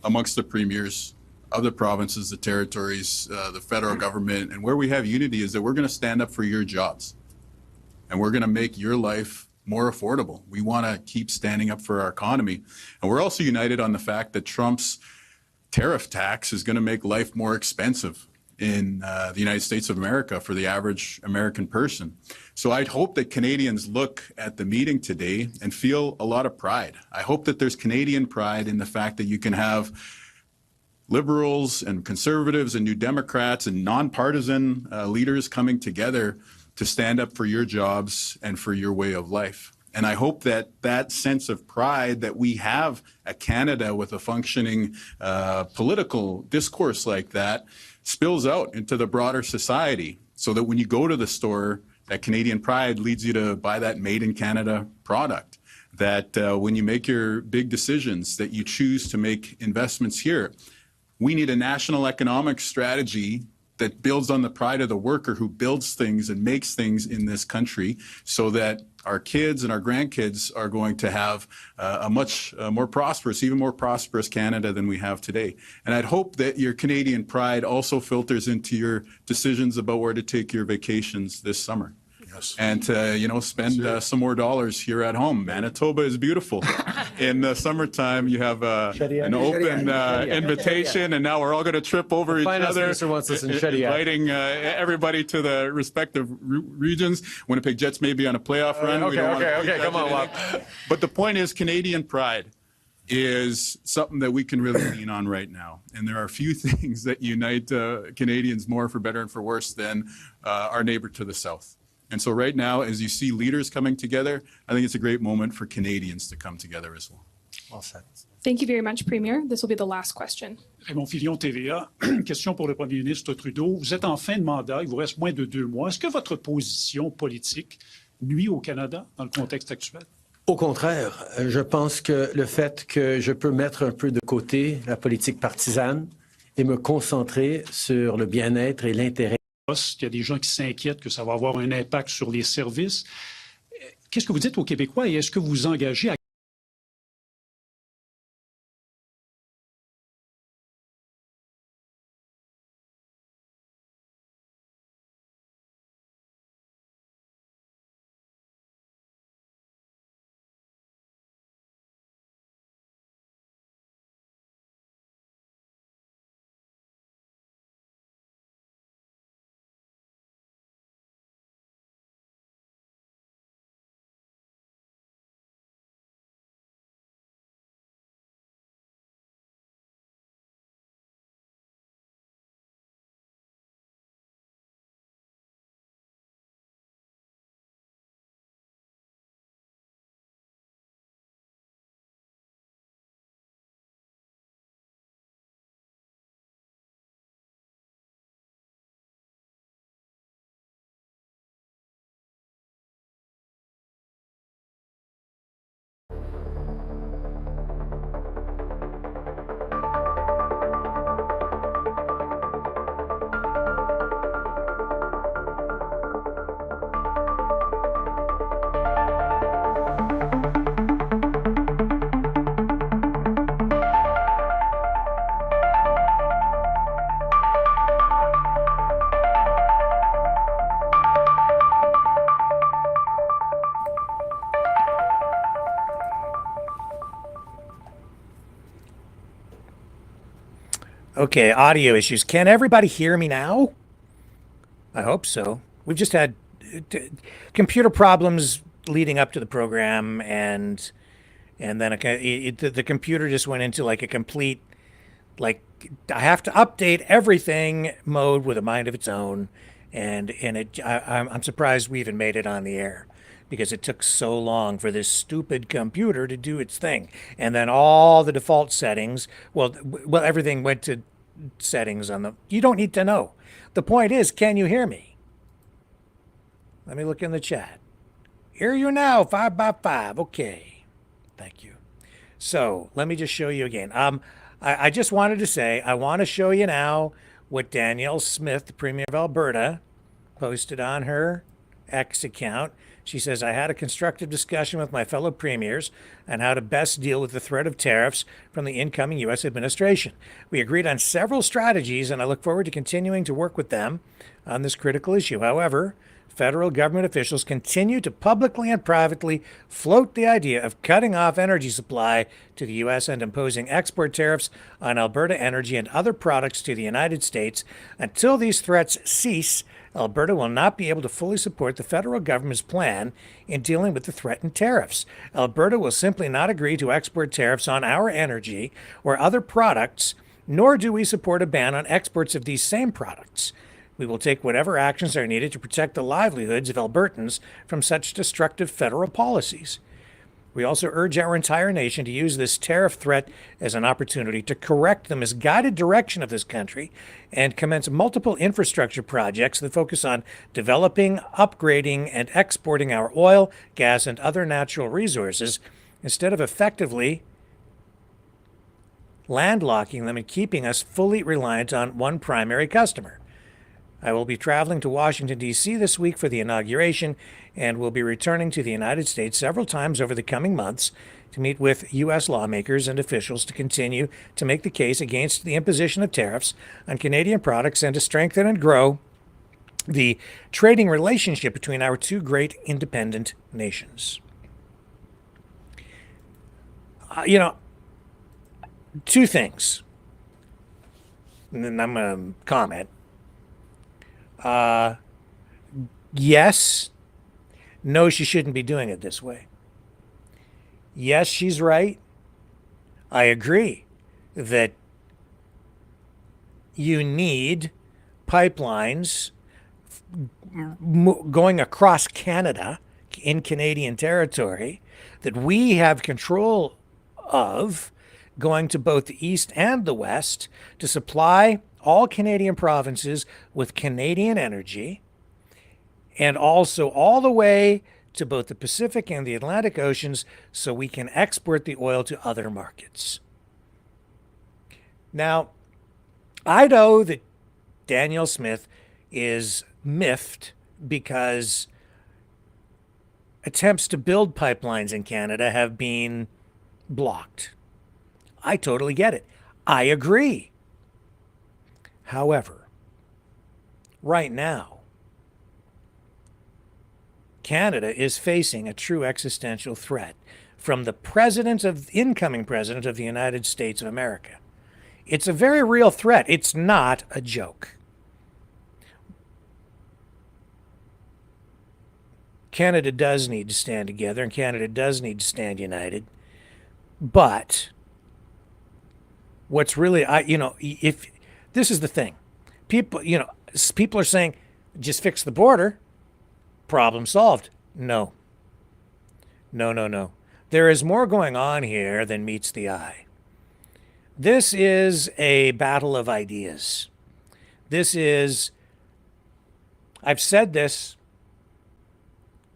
amongst the premiers of the provinces, the territories, the federal government, and where we have unity is that we're going to stand up for your jobs and we're going to make your life more affordable. We want to keep standing up for our economy. And we're also united on the fact that Trump's tariff tax is going to make life more expensive in the United States of America for the average American person. So I'd hope that Canadians look at the meeting today and feel a lot of pride. I hope that there's Canadian pride in the fact that you can have Liberals and Conservatives and New Democrats and nonpartisan leaders coming together to stand up for your jobs and for your way of life. And I hope that that sense of pride that we have a Canada with a functioning political discourse like that spills out into the broader society, so that when you go to the store, that Canadian pride leads you to buy that made in Canada product. That when you make your big decisions, that you choose to make investments here. We need a national economic strategy that builds on the pride of the worker who builds things and makes things in this country, so that our kids and our grandkids are going to have a much more prosperous, even more prosperous Canada than we have today. And I'd hope that your Canadian pride also filters into your decisions about where to take your vacations this summer. Yes. And to, spend some more dollars here at home. Manitoba is beautiful. In the summertime, you have an open invitation, and now we're all going to trip over each other, inviting everybody to the respective regions. Winnipeg Jets may be on a playoff run. Okay, come on, Bob. But the point is, Canadian pride is something that we can really lean on right now. And there are few things that unite Canadians more, for better and for worse, than our neighbor to the south. And so right now, as you see leaders coming together, I think it's a great moment for Canadians to come together as well. Well said. Thank you very much, Premier. This will be the last question. Raymond Filion, TVA. Question pour le Premier ministre Trudeau. Vous êtes en fin de mandat, il vous reste moins de 2 mois. Est-ce que votre position politique nuit au Canada dans le contexte actuel? Au contraire, je pense que le fait que je peux mettre un peu de côté la politique partisane et me concentrer sur le bien-être et l'intérêt. Il y a des gens qui s'inquiètent que ça va avoir un impact sur les services. Qu'est-ce que vous dites aux Québécois et est-ce que vous vous engagez à... Okay, audio issues. Can everybody hear me now? I hope so. We've just had computer problems leading up to the program, and then the computer just went into like a complete, like, I have to update everything mode with a mind of its own, and I'm surprised we even made it on the air, because it took so long for this stupid computer to do its thing. And then all the default settings, well, everything went to settings on the, you don't need to know. The point is, can you hear me? Let me look in the chat. Hear you now, 5x5. Okay. Thank you. So let me just show you again. I just wanted to say, I want to show you now what Danielle Smith, the Premier of Alberta, posted on her X account. She says, I had a constructive discussion with my fellow premiers on how to best deal with the threat of tariffs from the incoming U.S. administration. We agreed on several strategies, and I look forward to continuing to work with them on this critical issue. However, federal government officials continue to publicly and privately float the idea of cutting off energy supply to the U.S. and imposing export tariffs on Alberta energy and other products to the United States. Until these threats cease, Alberta will not be able to fully support the federal government's plan in dealing with the threatened tariffs. Alberta will simply not agree to export tariffs on our energy or other products, nor do we support a ban on exports of these same products. We will take whatever actions are needed to protect the livelihoods of Albertans from such destructive federal policies. We also urge our entire nation to use this tariff threat as an opportunity to correct the misguided direction of this country and commence multiple infrastructure projects that focus on developing, upgrading, and exporting our oil, gas, and other natural resources instead of effectively landlocking them and keeping us fully reliant on one primary customer. I will be traveling to Washington, D.C. this week for the inauguration and will be returning to the United States several times over the coming months to meet with U.S. lawmakers and officials to continue to make the case against the imposition of tariffs on Canadian products and to strengthen and grow the trading relationship between our two great independent nations. Two things, and then I'm going to comment. Yes, no, she shouldn't be doing it this way. Yes, she's right. I agree that you need pipelines going across Canada in Canadian territory that we have control of, going to both the east and the west to supply all Canadian provinces with Canadian energy, and also all the way to both the Pacific and the Atlantic Oceans so we can export the oil to other markets. Now, I know that Danielle Smith is miffed because attempts to build pipelines in Canada have been blocked. I totally get it. I agree. However, right now, Canada is facing a true existential threat from the incoming president of the United States of America. It's a very real threat. It's not a joke. Canada does need to stand together, and Canada does need to stand united. But what's really, if this is the thing, people are saying, just fix the border, problem solved. No. There is more going on here than meets the eye. This is a battle of ideas. I've said this.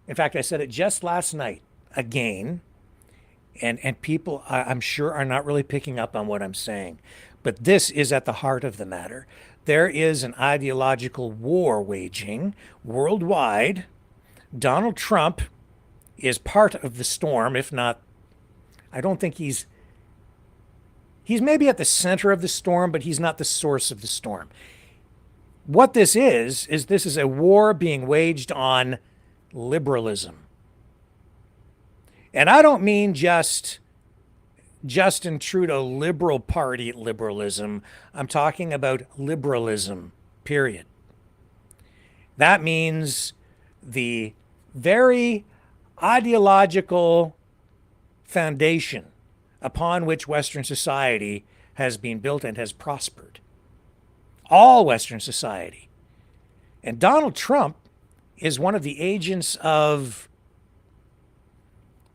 In fact, I said it just last night again, and people, I'm sure, are not really picking up on what I'm saying. But this is at the heart of the matter. There is an ideological war waging worldwide. Donald Trump is part of the storm, if not, I don't think he's maybe at the center of the storm, but he's not the source of the storm. What this is this is a war being waged on liberalism. And I don't mean just Justin Trudeau Liberal Party liberalism. I'm talking about liberalism, period. That means the very ideological foundation upon which Western society has been built and has prospered. All Western society. And Donald Trump is one of the agents of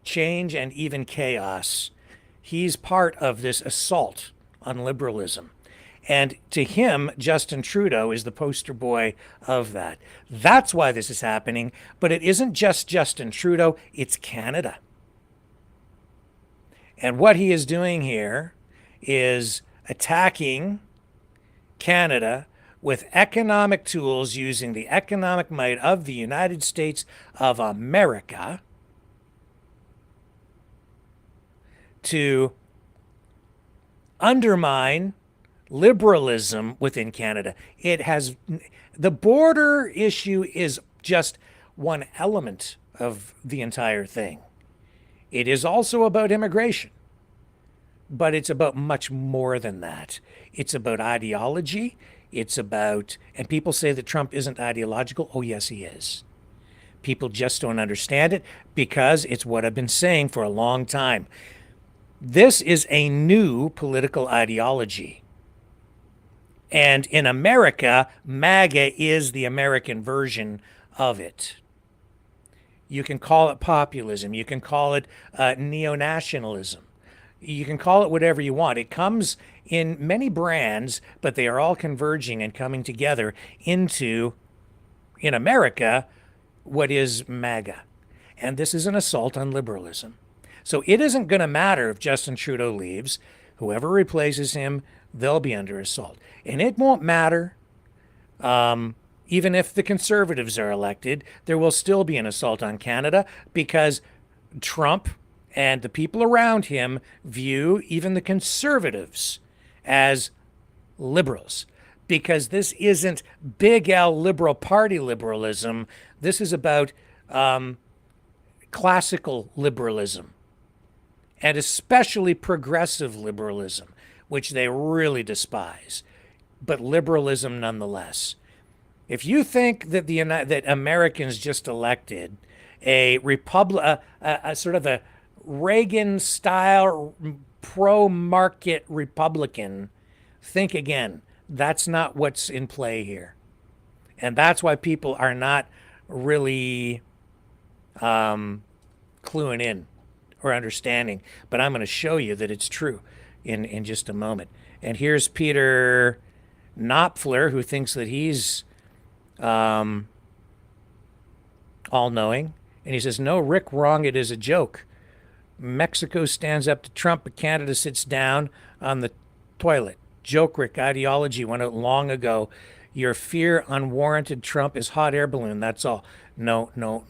change and even chaos. He's part of this assault on liberalism. And to him, Justin Trudeau is the poster boy of that. That's why this is happening. But it isn't just Justin Trudeau, it's Canada. And what he is doing here is attacking Canada with economic tools, using the economic might of the United States of America to undermine liberalism within Canada. The border issue is just one element of the entire thing. It is also about immigration, but it's about much more than that. It's about ideology. And people say that Trump isn't ideological. Oh, yes, he is. People just don't understand it because it's what I've been saying for a long time. This is a new political ideology. And in America, MAGA is the American version of it. You can call it populism. You can call it neo-nationalism. You can call it whatever you want. It comes in many brands, but they are all converging and coming together into, in America, what is MAGA. And this is an assault on liberalism. So it isn't going to matter if Justin Trudeau leaves. Whoever replaces him, they'll be under assault. And it won't matter. Even if the Conservatives are elected, there will still be an assault on Canada because Trump and the people around him view even the Conservatives as liberals. Because this isn't big L Liberal Party liberalism. This is about classical liberalism and especially progressive liberalism, which they really despise, but liberalism nonetheless. If you think that that Americans just elected a sort of a Reagan-style pro-market Republican, think again. That's not what's in play here. And that's why people are not really cluing in or understanding. But I'm going to show you that it's true in just a moment. And here's Peter Knopfler, who thinks that he's all-knowing. And he says, no, Rick, wrong. It is a joke. Mexico stands up to Trump, but Canada sits down on the toilet. Joke, Rick. Ideology went out long ago. Your fear unwarranted Trump is hot air balloon. That's all. No. No.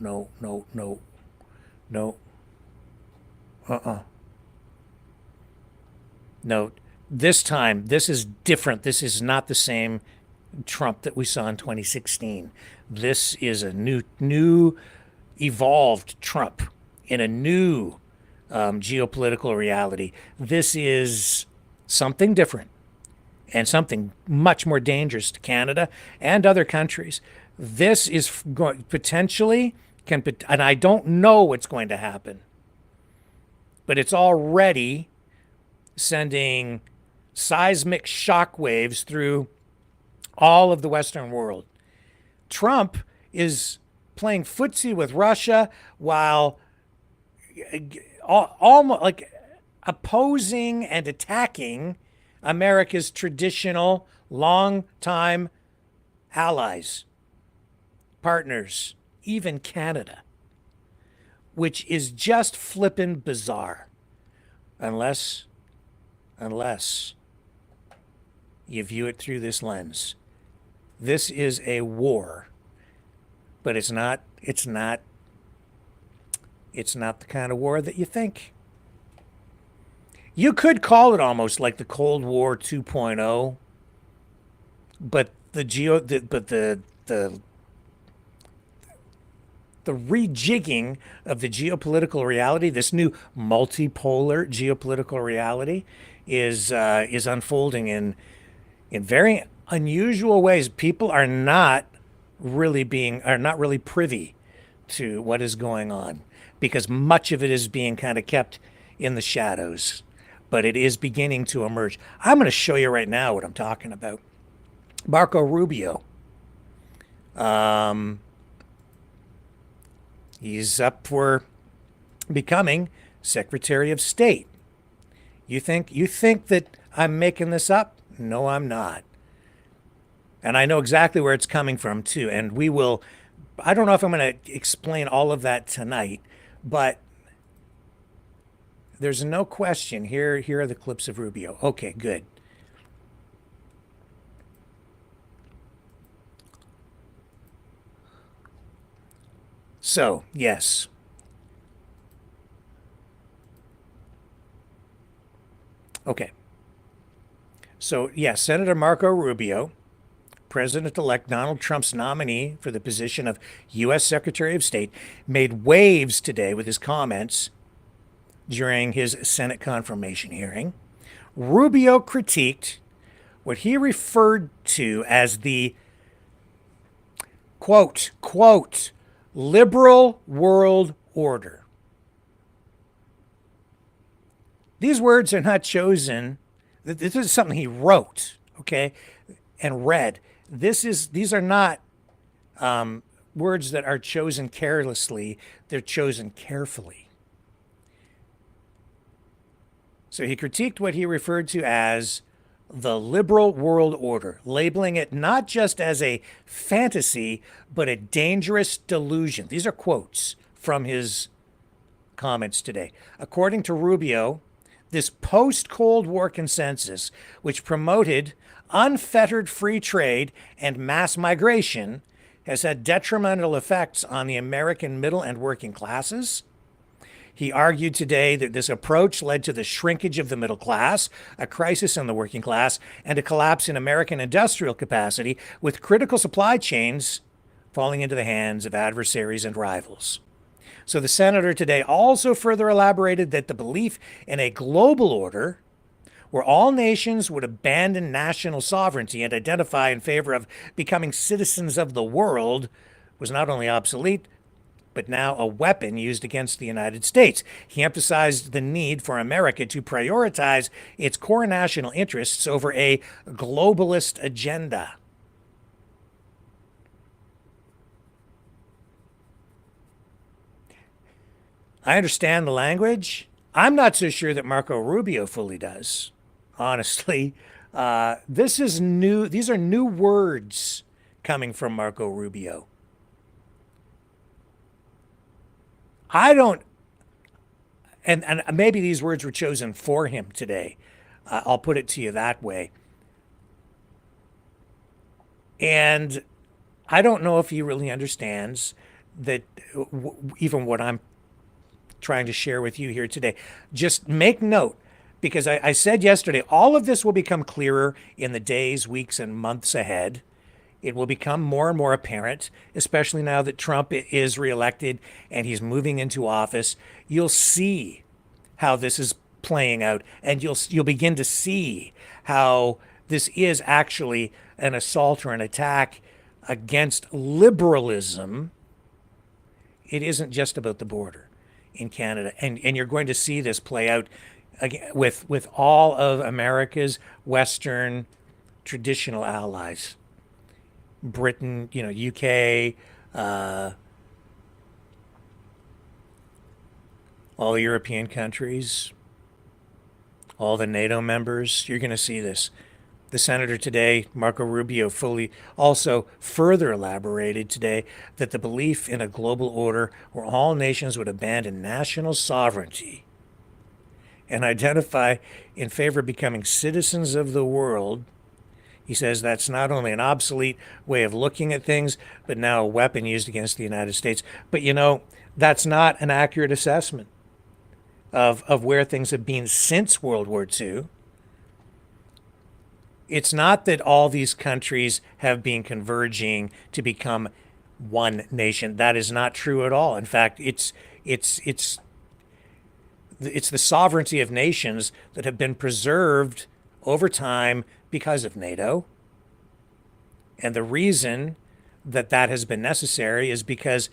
This time, this is different. This is not the same Trump that we saw in 2016. This is a new evolved Trump in a new geopolitical reality. This is something different and something much more dangerous to Canada and other countries. This is potentially, and I don't know what's going to happen, but it's already sending seismic shockwaves through all of the Western world. Trump is playing footsie with Russia while almost like opposing and attacking America's traditional, long-time allies, partners, even Canada, which is just flippin' bizarre, unless you view it through this lens. This is a war, but it's not the kind of war that you think. You could call it almost like the Cold War 2.0, but the rejigging of the geopolitical reality, this new multipolar geopolitical reality, is unfolding in very unusual ways. People are not really privy to what is going on because much of it is being kind of kept in the shadows, but it is beginning to emerge. I'm going to show you right now what I'm talking about. Marco Rubio. He's up for becoming Secretary of State. You think that I'm making this up? No, I'm not. And I know exactly where it's coming from too. And we will, I don't know if I'm going to explain all of that tonight, but there's no question. Here are the clips of Rubio. Okay, good. So, yes. Okay. So, yes, Senator Marco Rubio, President-elect Donald Trump's nominee for the position of U.S. Secretary of State, made waves today with his comments during his Senate confirmation hearing. Rubio critiqued what he referred to as the, quote, liberal world order. These words are not chosen. This is something he wrote, okay, and read. These are not words that are chosen carelessly, they're chosen carefully. So he critiqued what he referred to as the liberal world order, labeling it not just as a fantasy, but a dangerous delusion. These are quotes from his comments today. According to Rubio, this post-Cold War consensus, which promoted unfettered free trade and mass migration, has had detrimental effects on the American middle and working classes. He argued today that this approach led to the shrinkage of the middle class, a crisis in the working class, and a collapse in American industrial capacity, with critical supply chains falling into the hands of adversaries and rivals. So the senator today also further elaborated that the belief in a global order where all nations would abandon national sovereignty and identify in favor of becoming citizens of the world was not only obsolete, but now a weapon used against the United States. He emphasized the need for America to prioritize its core national interests over a globalist agenda. I understand the language. I'm not so sure that Marco Rubio fully does, honestly. This is new. These are new words coming from Marco Rubio. I don't, and maybe these words were chosen for him today. I'll put it to you that way. And I don't know if he really understands that even what I'm trying to share with you here today. Just make note, because I said yesterday, all of this will become clearer in the days, weeks, and months ahead. It will become more and more apparent, especially now that Trump is reelected and he's moving into office. You'll see how this is playing out, and you'll begin to see how this is actually an assault or an attack against liberalism. It isn't just about the border in Canada, and you're going to see this play out again with all of America's Western traditional allies. Britain, UK, all the European countries, all the NATO members. You're going to see this. The senator today, Marco Rubio, also further elaborated today that the belief in a global order where all nations would abandon national sovereignty and identify in favor of becoming citizens of the world. He says that's not only an obsolete way of looking at things, but now a weapon used against the United States. But that's not an accurate assessment of where things have been since World War II. It's not that all these countries have been converging to become one nation. That is not true at all. In fact, it's the sovereignty of nations that have been preserved over time because of NATO. And the reason that has been necessary is because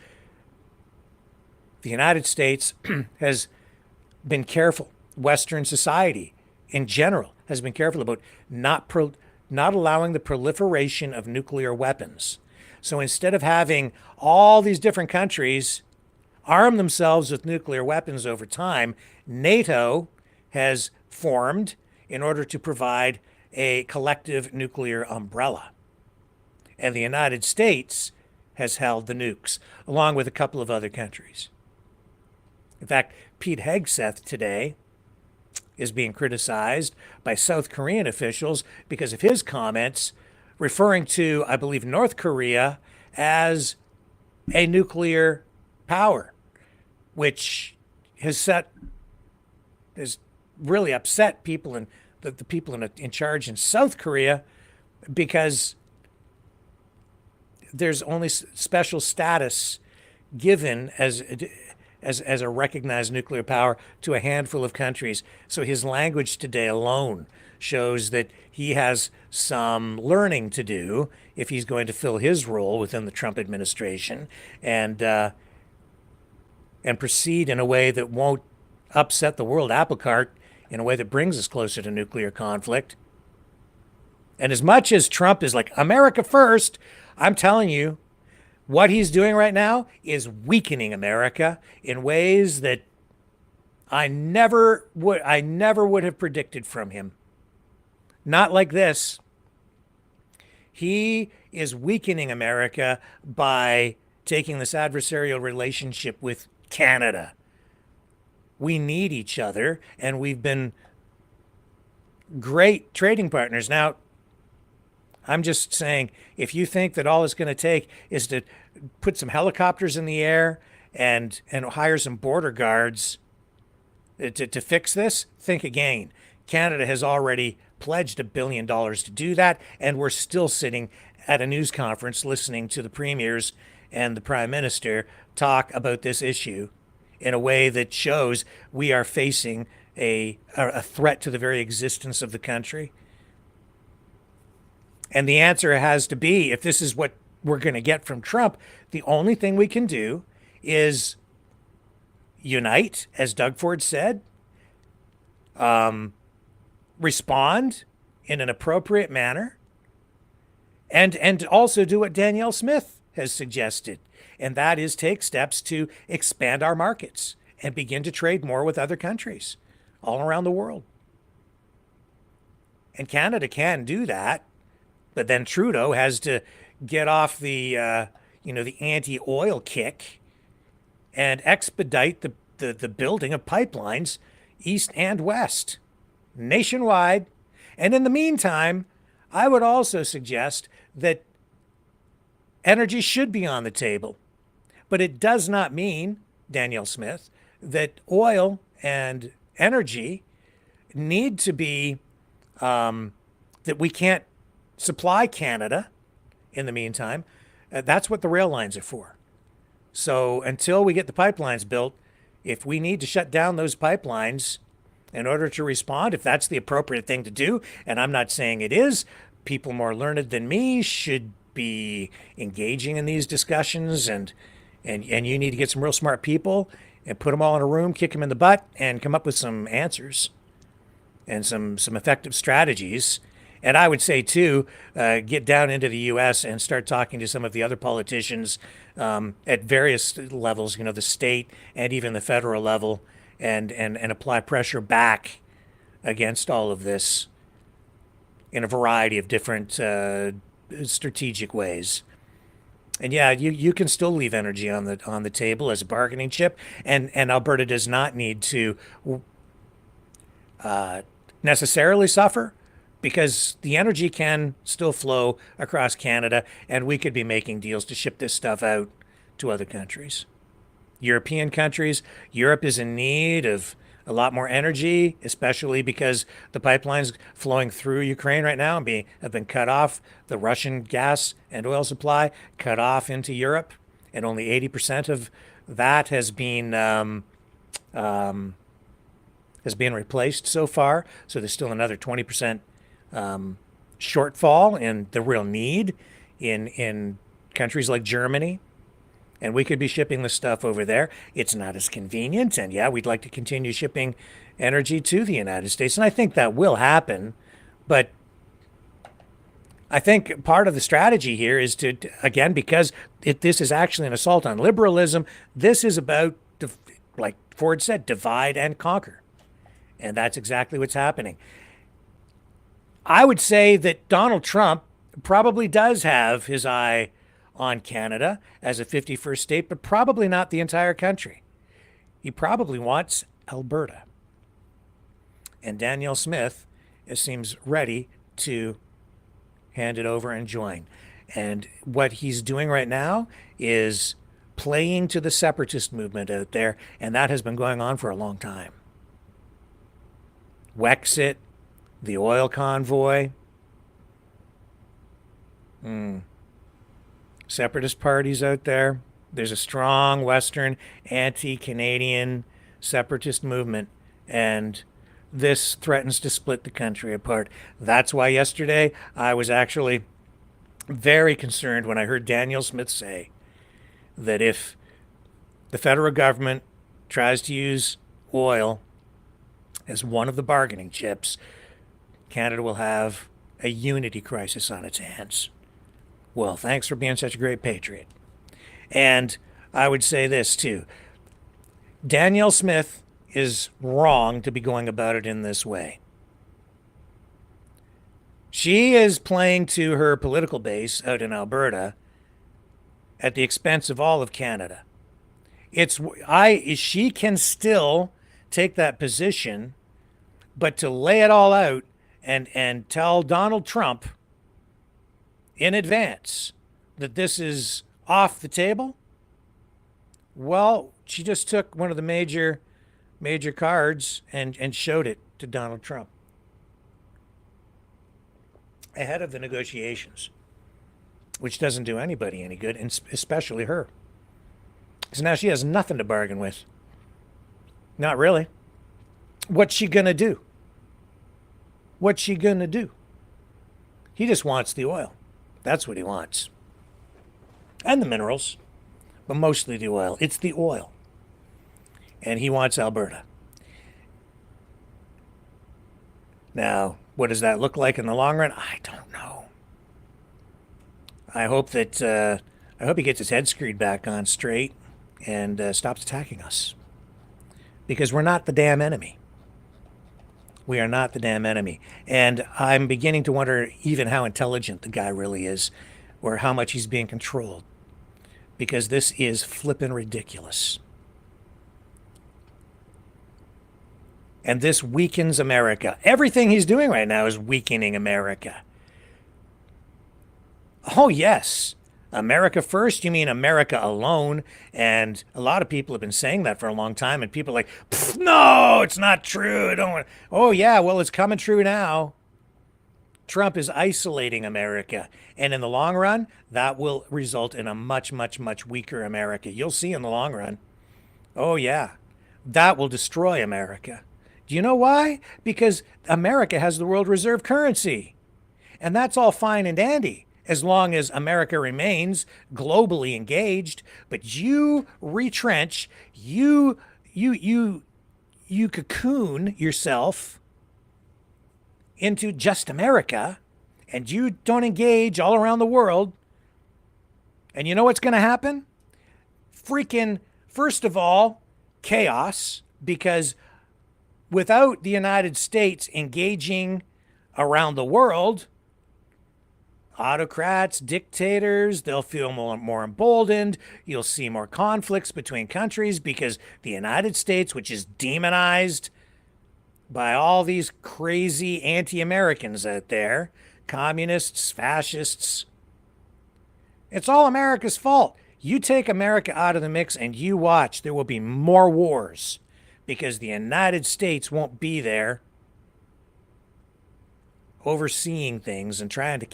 the United States has been careful. Western society in general has been careful about not allowing the proliferation of nuclear weapons. So instead of having all these different countries arm themselves with nuclear weapons over time, NATO has formed in order to provide a collective nuclear umbrella. And the United States has held the nukes, along with a couple of other countries. In fact, Pete Hegseth today is being criticized by South Korean officials because of his comments referring to, I believe, North Korea as a nuclear power, which has really upset people and the people in charge in South Korea, because there's only special status given as a recognized nuclear power to a handful of countries. So his language today alone shows that he has some learning to do if he's going to fill his role within the Trump administration and proceed in a way that won't upset the world apple cart, in a way that brings us closer to nuclear conflict. And as much as Trump is like, America first, I'm telling you, What he's doing right now is weakening America in ways that I never would have predicted from him. Not like this. He is weakening America by taking this adversarial relationship with Canada. We need each other, and we've been great trading partners. Now, I'm just saying, if you think that all it's going to take is to put some helicopters in the air and hire some border guards to fix this, think again. Canada has already pledged $1 billion to do that, and we're still sitting at a news conference listening to the premiers and the prime minister talk about this issue in a way that shows we are facing a threat to the very existence of the country. And the answer has to be, if this is what we're going to get from Trump, the only thing we can do is unite, as Doug Ford said, respond in an appropriate manner, and also do what Danielle Smith has suggested, and that is take steps to expand our markets and begin to trade more with other countries all around the world. And Canada can do that, but then Trudeau has to get off the the anti-oil kick and expedite the building of pipelines east and west, nationwide. And in the meantime, I would also suggest that energy should be on the table. But it does not mean, Danielle Smith, that oil and energy need to be, that we can't supply Canada in the meantime. That's what the rail lines are for. So until we get the pipelines built, if we need to shut down those pipelines in order to respond, if that's the appropriate thing to do, and I'm not saying it is, people more learned than me should be engaging in these discussions, and you need to get some real smart people and put them all in a room, kick them in the butt, and come up with some answers and some effective strategies. And I would say, too, get down into the U.S. and start talking to some of the other politicians at various levels, the state and even the federal level, and apply pressure back against all of this in a variety of different strategic ways. And yeah, you can still leave energy on the table as a bargaining chip, and Alberta does not need to necessarily suffer, because the energy can still flow across Canada, and we could be making deals to ship this stuff out to other countries. European countries, Europe is in need of a lot more energy, especially because the pipelines flowing through Ukraine right now have been cut off. The Russian gas and oil supply cut off into Europe, and only 80% of that has been replaced so far. So there's still another 20% shortfall in the real need in countries like Germany. And we could be shipping the stuff over there. It's not as convenient. And yeah, we'd like to continue shipping energy to the United States. And I think that will happen. But I think part of the strategy here is to, again, because this is actually an assault on liberalism, this is about, like Ford said, divide and conquer. And that's exactly what's happening. I would say that Donald Trump probably does have his eye on Canada as a 51st state, but probably not the entire country. He probably wants Alberta. And Danielle Smith seems ready to hand it over and join. And what he's doing right now is playing to the separatist movement out there, and that has been going on for a long time. Wexit, the oil convoy, separatist parties out there. There's a strong Western anti-Canadian separatist movement, and this threatens to split the country apart. That's why yesterday I was actually very concerned when I heard Danielle Smith say that if the federal government tries to use oil as one of the bargaining chips, Canada will have a unity crisis on its hands. Well, thanks for being such a great patriot. And I would say this too. Danielle Smith is wrong to be going about it in this way. She is playing to her political base out in Alberta at the expense of all of Canada. She can still take that position, but to lay it all out and tell Donald Trump in advance that this is off the table, well, she just took one of the major cards and showed it to Donald Trump ahead of the negotiations, which doesn't do anybody any good, and especially her. Because now she has nothing to bargain with. Not really. What's she going to do? What's she going to do? He just wants the oil. That's what he wants. And the minerals, but mostly the oil. It's the oil. And he wants Alberta. Now, what does that look like in the long run? I don't know. I hope he gets his head screwed back on straight and stops attacking us. Because we're not the damn enemy. We are not the damn enemy. And I'm beginning to wonder even how intelligent the guy really is, or how much he's being controlled. Because this is flippin' ridiculous. And this weakens America. Everything he's doing right now is weakening America. Oh, yes. America first? You mean America alone? And a lot of people have been saying that for a long time, and people are like, no, it's not true. I don't want. Oh, yeah, well, it's coming true now. Trump is isolating America. And in the long run, that will result in a much, much, much weaker America. You'll see in the long run. Oh, yeah. That will destroy America. Do you know why? Because America has the world reserve currency. And that's all fine and dandy as long as America remains globally engaged. But you retrench, you cocoon yourself into just America, and you don't engage all around the world. And you know what's going to happen? Freaking, first of all, chaos, because without the United States engaging around the world, autocrats, dictators, they'll feel more emboldened. You'll see more conflicts between countries because the United States, which is demonized by all these crazy anti-Americans out there, communists, fascists, it's all America's fault. You take America out of the mix and you watch, there will be more wars. Because the United States won't be there overseeing things and trying to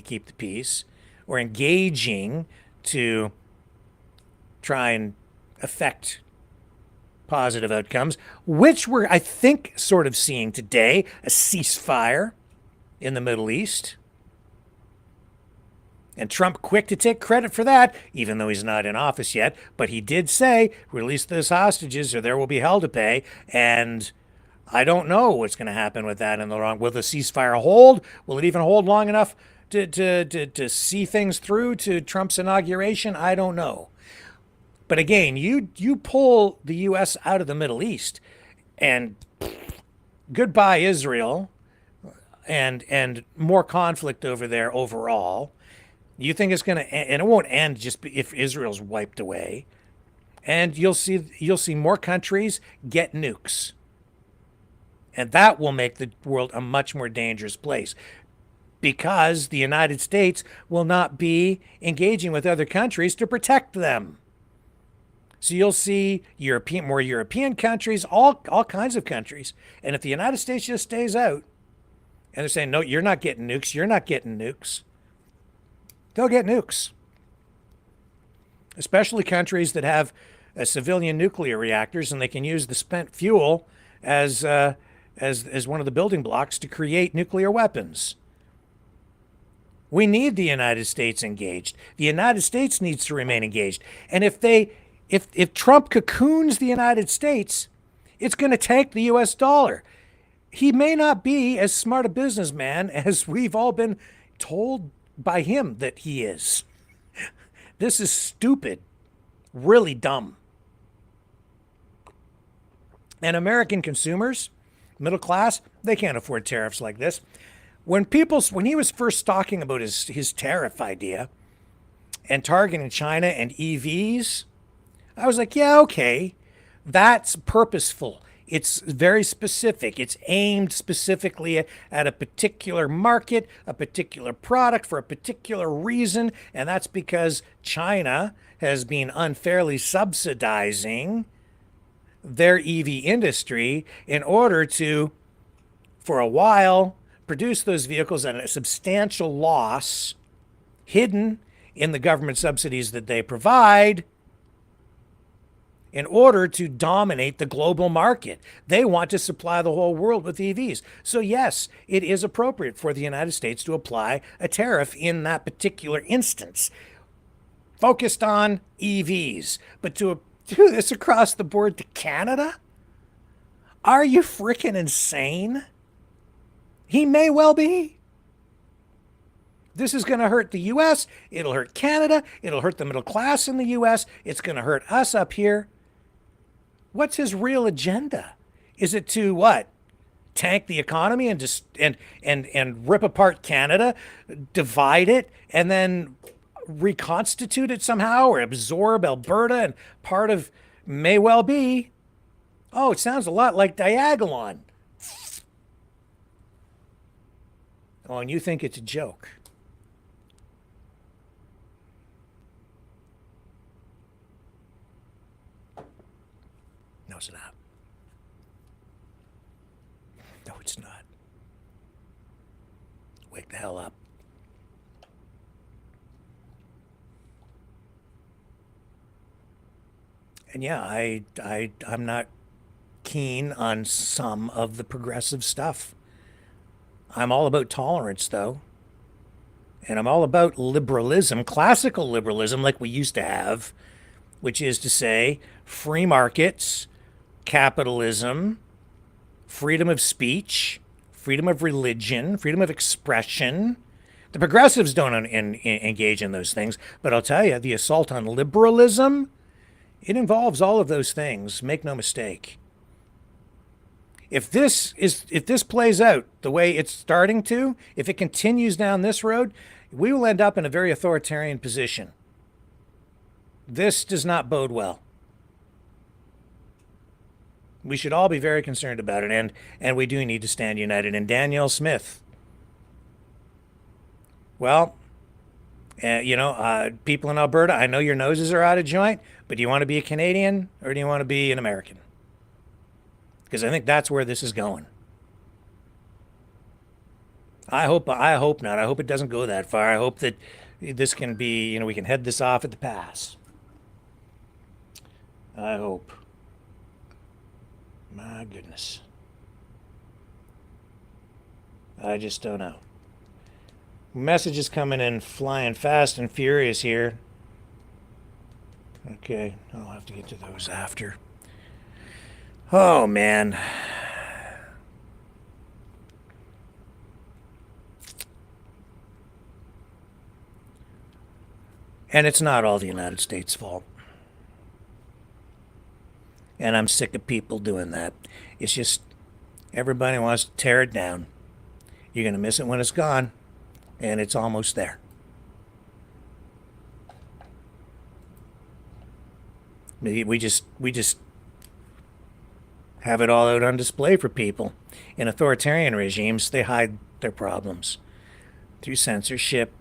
keep the peace, or engaging to try and affect positive outcomes, which we're, I think, sort of seeing today, a ceasefire in the Middle East. And Trump quick to take credit for that, even though he's not in office yet. But he did say, release those hostages or there will be hell to pay. And I don't know what's going to happen with that in the long. Will the ceasefire hold? Will it even hold long enough to see things through to Trump's inauguration? I don't know. But again, you pull the U.S. out of the Middle East, and goodbye Israel, and more conflict over there overall. You think it's going to end, and it won't end just if Israel's wiped away. And you'll see more countries get nukes. And that will make the world a much more dangerous place, because the United States will not be engaging with other countries to protect them. So you'll see more European countries, all kinds of countries. And if the United States just stays out, and they're saying, no, you're not getting nukes, you're not getting nukes, they'll get nukes. Especially countries that have civilian nuclear reactors, and they can use the spent fuel as one of the building blocks to create nuclear weapons. We need the United States engaged. The United States needs to remain engaged. And if Trump cocoons the United States, it's going to tank the U.S. dollar. He may not be as smart a businessman as we've all been told by him that he is. This is stupid, really dumb. And American consumers, middle class, they can't afford tariffs like this. When he was first talking about his tariff idea and targeting China and EVs, I was like, yeah, okay, that's purposeful. It's very specific. It's aimed specifically at a particular market, a particular product for a particular reason, and that's because China has been unfairly subsidizing their EV industry in order to, for a while, produce those vehicles at a substantial loss, hidden in the government subsidies that they provide, in order to dominate the global market. They want to supply the whole world with EVs. So yes, it is appropriate for the United States to apply a tariff in that particular instance, focused on EVs. But to do this across the board to Canada? Are you freaking insane? He may well be. This is going to hurt the U.S. It'll hurt Canada. It'll hurt the middle class in the U.S. It's going to hurt us up here. What's his real agenda? Is it to what? Tank the economy and just and rip apart Canada, divide it, and then reconstitute it somehow, or absorb Alberta and part of may well be. Oh, it sounds a lot like Diagolon. Oh, and you think it's a joke. No, it's not. No, it's not. Wake the hell up. And yeah, I'm not keen on some of the progressive stuff. I'm all about tolerance, though. And I'm all about liberalism, classical liberalism like we used to have, which is to say free markets, capitalism, freedom of speech, freedom of religion, freedom of expression. The progressives don't engage in those things, but I'll tell you, the assault on liberalism, it involves all of those things. Make no mistake. If this plays out the way it's starting to, if it continues down this road, we will end up in a very authoritarian position. This does not bode well. We should all be very concerned about it, and we do need to stand united. And Danielle Smith, well, people in Alberta, I know your noses are out of joint, but do you want to be a Canadian or do you want to be an American? Because I think that's where this is going. I hope not. I hope it doesn't go that far. I hope that this can be, we can head this off at the pass. I hope. My goodness. I just don't know. Messages coming in flying fast and furious here. Okay, I'll have to get to those after. Oh, man. And it's not all the United States' fault. And I'm sick of people doing that. It's just everybody wants to tear it down. You're going to miss it when it's gone, and it's almost there. We just have it all out on display for people. In authoritarian regimes, they hide their problems through censorship,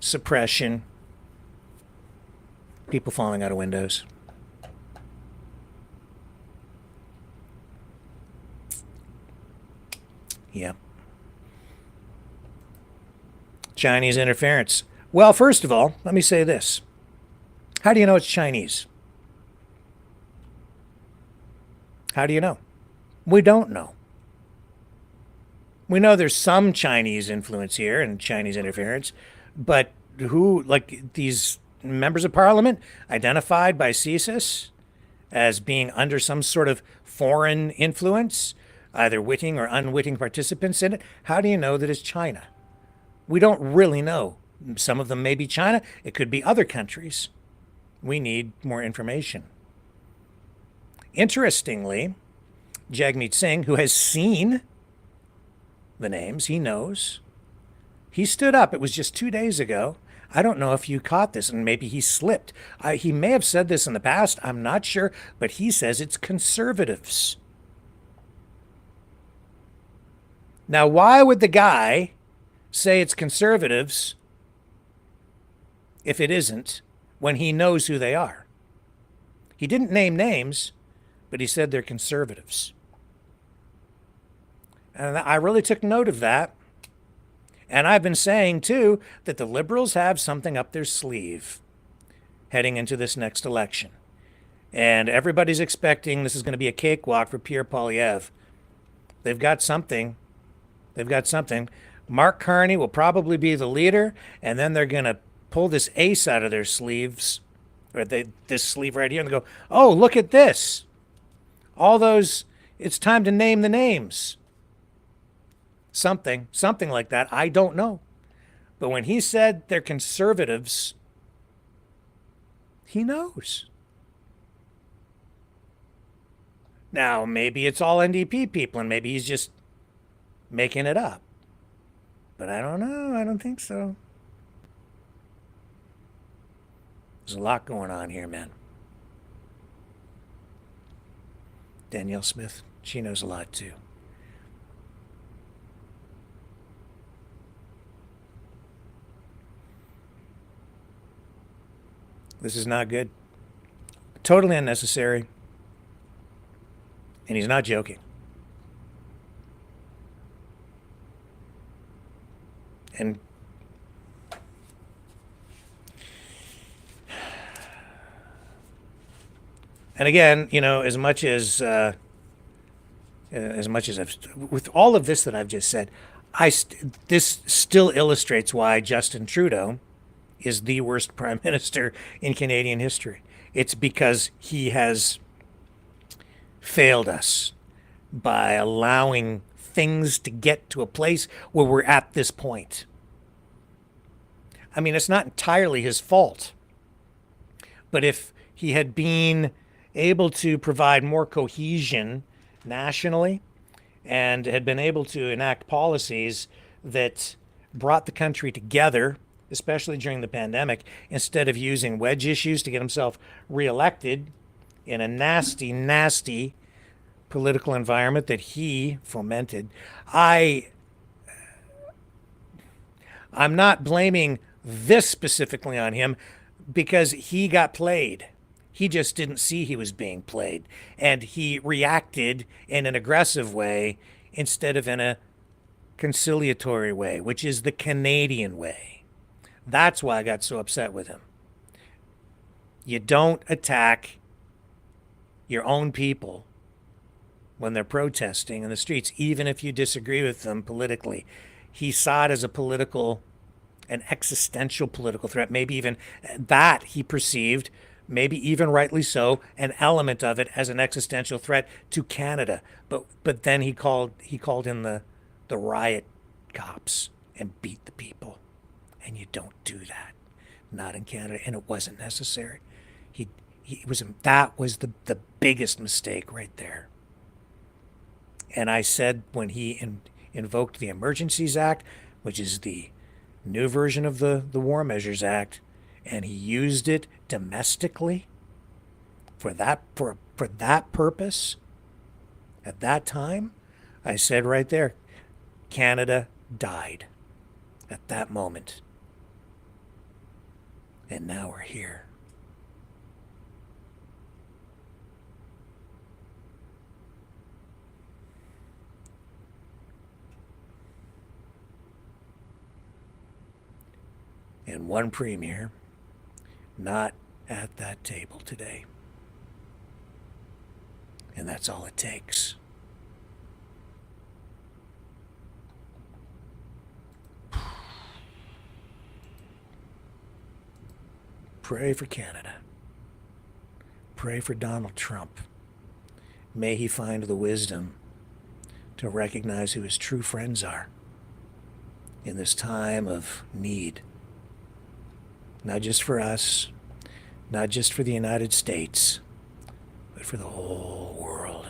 suppression, people falling out of windows. Yep. Chinese interference. Well, first of all, let me say this. How do you know it's Chinese? How do you know? We don't know. We know there's some Chinese influence here and Chinese interference, but who, like these members of parliament identified by CSIS as being under some sort of foreign influence, either witting or unwitting participants in it, how do you know that it's China? We don't really know. Some of them may be China. It could be other countries. We need more information. Interestingly, Jagmeet Singh, who has seen the names, he knows, he stood up. It was just 2 days ago. I don't know if you caught this, and maybe he slipped. He may have said this in the past. I'm not sure, but he says it's conservatives. Now, why would the guy say it's conservatives if it isn't, when he knows who they are? He didn't name names, but he said they're conservatives. And I really took note of that. And I've been saying, too, that the Liberals have something up their sleeve heading into this next election. And everybody's expecting this is going to be a cakewalk for Pierre Poilievre. They've got something. They've got something. Mark Carney will probably be the leader, and then they're going to pull this ace out of their sleeves, or this sleeve right here, and go, oh, look at this. All those, it's time to name the names. Something like that. I don't know. But when he said they're conservatives, he knows. Now, maybe it's all NDP people, and maybe he's just making it up. But I don't know. I don't think so. There's a lot going on here, man. Danielle Smith, she knows a lot too. This is not good. Totally unnecessary. And he's not joking. And again, you know, as much as I've, with all of this that I've just said, this still illustrates why Justin Trudeau is the worst prime minister in Canadian history. It's because he has failed us by allowing things to get to a place where we're at this point. I mean, it's not entirely his fault, but if he had been able to provide more cohesion nationally and had been able to enact policies that brought the country together, especially during the pandemic, instead of using wedge issues to get himself reelected in a nasty, nasty political environment that he fomented. I'm not blaming this specifically on him because he got played. He just didn't see he was being played. And he reacted in an aggressive way instead of in a conciliatory way, which is the Canadian way. That's why I got so upset with him. You don't attack your own people when they're protesting in the streets, even if you disagree with them politically. He saw it as an existential political threat, maybe even that he perceived, maybe even rightly so, an element of it as an existential threat to Canada. But then he called in the riot cops and beat the people. And you don't do that, not in Canada, and it wasn't necessary. That was the biggest mistake right there. And I said when he invoked the Emergencies Act, which is the new version of the War Measures Act, and he used it domestically for that purpose at that time, I said right there, Canada died at that moment. And now we're here. And one premier not at that table today. And that's all it takes. Pray for Canada. Pray for Donald Trump. May he find the wisdom to recognize who his true friends are in this time of need not just for us, not just for the United States, but for the whole world.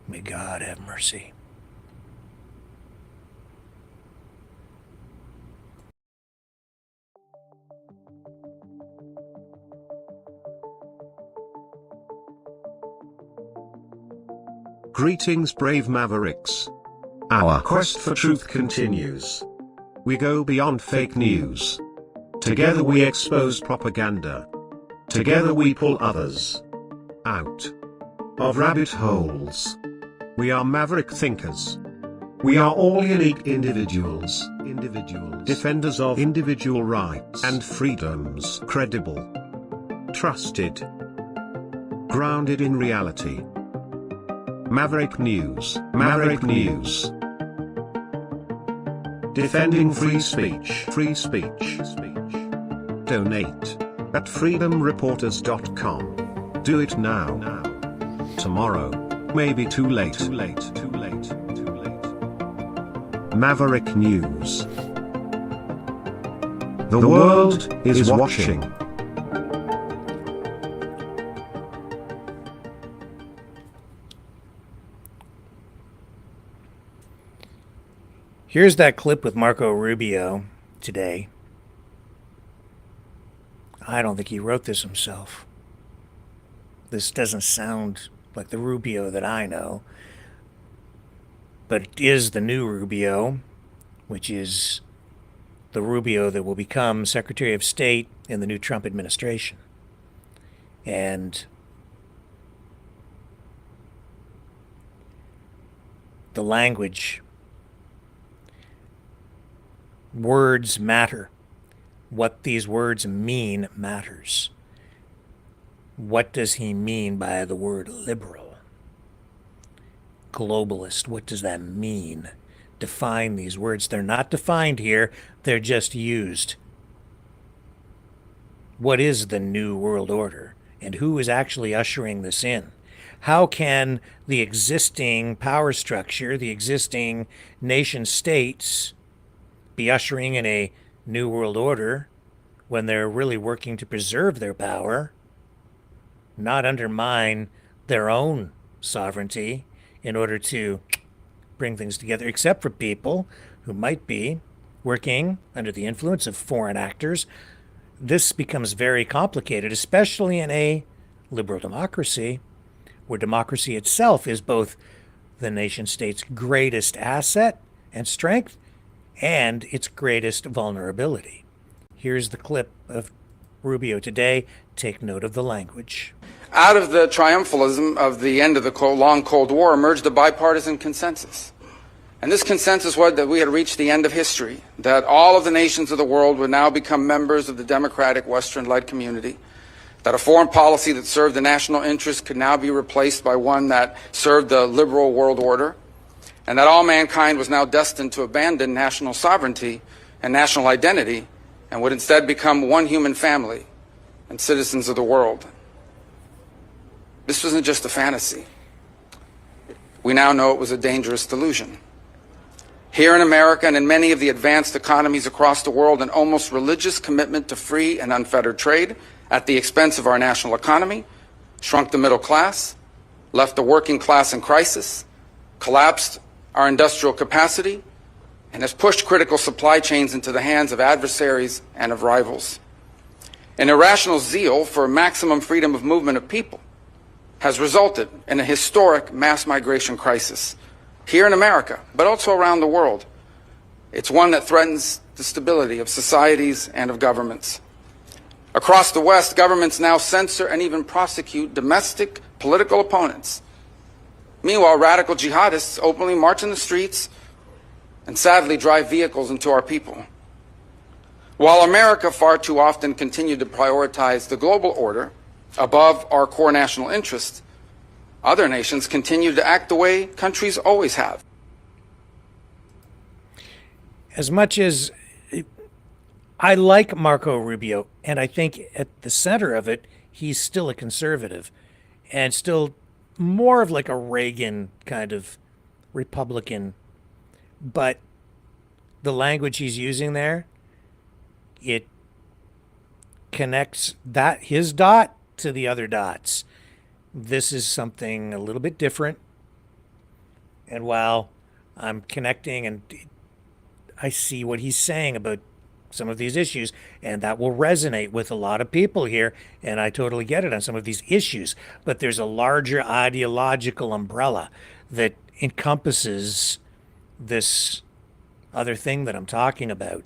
May God have mercy. Greetings, brave Mavericks. Our quest for truth continues. We go beyond fake news. Together we expose propaganda. Together we pull others out of rabbit holes. We are maverick thinkers. We are all unique individuals, defenders of individual rights and freedoms, credible, trusted, grounded in reality. Maverick News, Maverick News. Defending free speech, Donate at freedomreporters.com. Do it now. Tomorrow may be too late. Maverick News. The world is watching. Here's that clip with Marco Rubio today. I don't think he wrote this himself. This doesn't sound like the Rubio that I know. But it is the new Rubio, which is the Rubio that will become Secretary of State in the new Trump administration. And the language, words matter. What these words mean matters. What does he mean by the word liberal? Globalist, what does that mean? Define these words. They're not defined here, they're just used. What is the New World Order? And who is actually ushering this in? How can the existing power structure, the existing nation states, be ushering in a New World Order when they're really working to preserve their power, not undermine their own sovereignty in order to bring things together, except for people who might be working under the influence of foreign actors? This becomes very complicated, especially in a liberal democracy, where democracy itself is both the nation state's greatest asset and strength and its greatest vulnerability. Here's the clip of Rubio today. Take note of the language. Out of the triumphalism of the end of the long Cold War emerged a bipartisan consensus. And this consensus was that we had reached the end of history, that all of the nations of the world would now become members of the democratic Western-led community, that a foreign policy that served the national interest could now be replaced by one that served the liberal world order, and that all mankind was now destined to abandon national sovereignty and national identity and would instead become one human family and citizens of the world. This wasn't just a fantasy. We now know it was a dangerous delusion. Here in America and in many of the advanced economies across the world, an almost religious commitment to free and unfettered trade at the expense of our national economy shrunk the middle class, left the working class in crisis, collapsed our industrial capacity, and has pushed critical supply chains into the hands of adversaries and of rivals. An irrational zeal for maximum freedom of movement of people has resulted in a historic mass migration crisis here in America, but also around the world. It's one that threatens the stability of societies and of governments. Across the West, governments now censor and even prosecute domestic political opponents. Meanwhile, radical jihadists openly march in the streets and sadly drive vehicles into our people. While America far too often continued to prioritize the global order above our core national interests, other nations continue to act the way countries always have. As much as I like Marco Rubio, and I think at the center of it, he's still a conservative and still more of like a Reagan kind of Republican. But the language he's using there it connects his dot to the other dots. This is something a little bit different. And while I'm connecting and I see what he's saying about some of these issues, and that will resonate with a lot of people here, and I totally get it on some of these issues, but there's a larger ideological umbrella that encompasses this other thing that I'm talking about,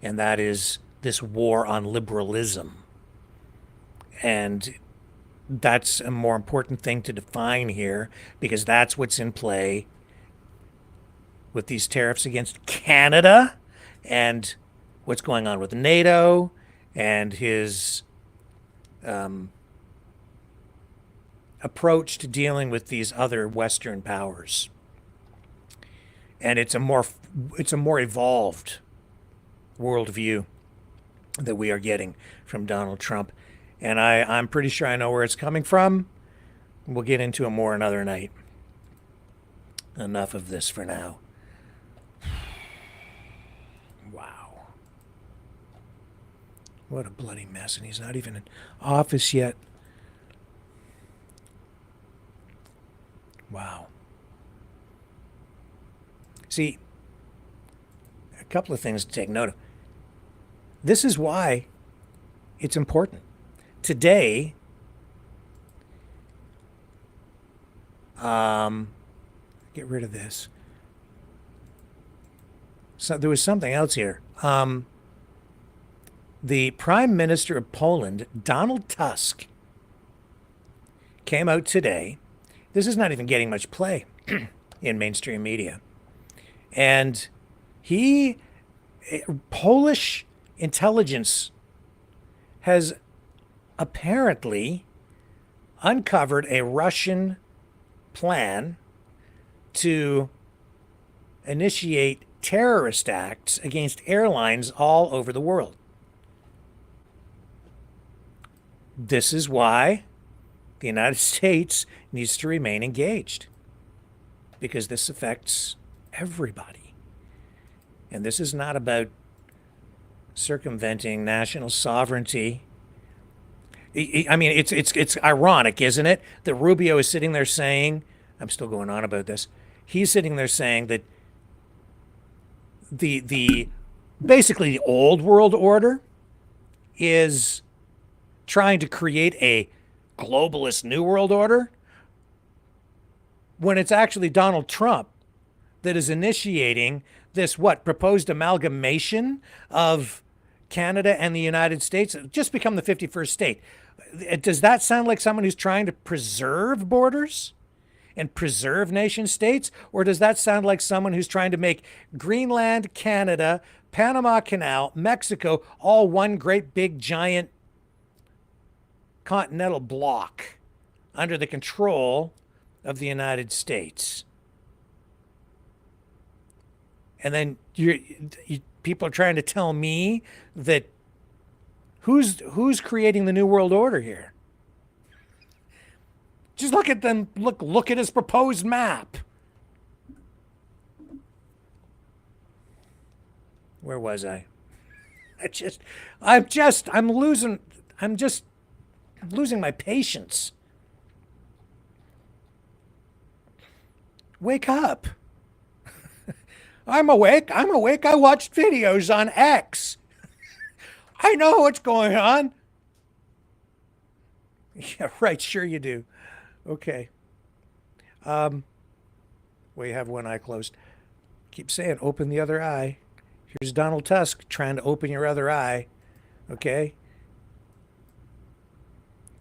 and that is this war on liberalism. And that's a more important thing to define here, because that's what's in play with these tariffs against Canada and what's going on with NATO and his approach to dealing with these other Western powers. And it's a more evolved worldview that we are getting from Donald Trump. And I'm pretty sure I know where it's coming from. We'll get into it more another night. Enough of this for now. Wow. What a bloody mess. And he's not even in office yet. Wow. See, a couple of things to take note of. This is why it's important. Today, get rid of this. So there was something else here. The Prime Minister of Poland, Donald Tusk, came out today. This is not even getting much play in mainstream media. And Polish intelligence has apparently uncovered a Russian plan to initiate terrorist acts against airlines all over the world. This is why the United States needs to remain engaged, because this affects everybody. And this is not about circumventing national sovereignty. I mean, it's ironic, isn't it, that Rubio is sitting there saying, I'm still going on about this, he's sitting there saying that the basically the old world order is trying to create a globalist new world order, when it's actually Donald Trump that is initiating this proposed amalgamation of Canada and the United States, just become the 51st state. Does that sound like someone who's trying to preserve borders and preserve nation states? Or does that sound like someone who's trying to make Greenland, Canada, Panama Canal, Mexico, all one great big giant continental block under the control of the United States? And then people are trying to tell me that who's creating the New World Order here? Just look at them. Look at his proposed map. Where was I? I'm losing my patience. Wake up. I'm awake. I watched videos on X. I know what's going on. Yeah, right. Sure you do. Okay. We have one eye closed. Keep saying, open the other eye. Here's Donald Tusk trying to open your other eye. Okay.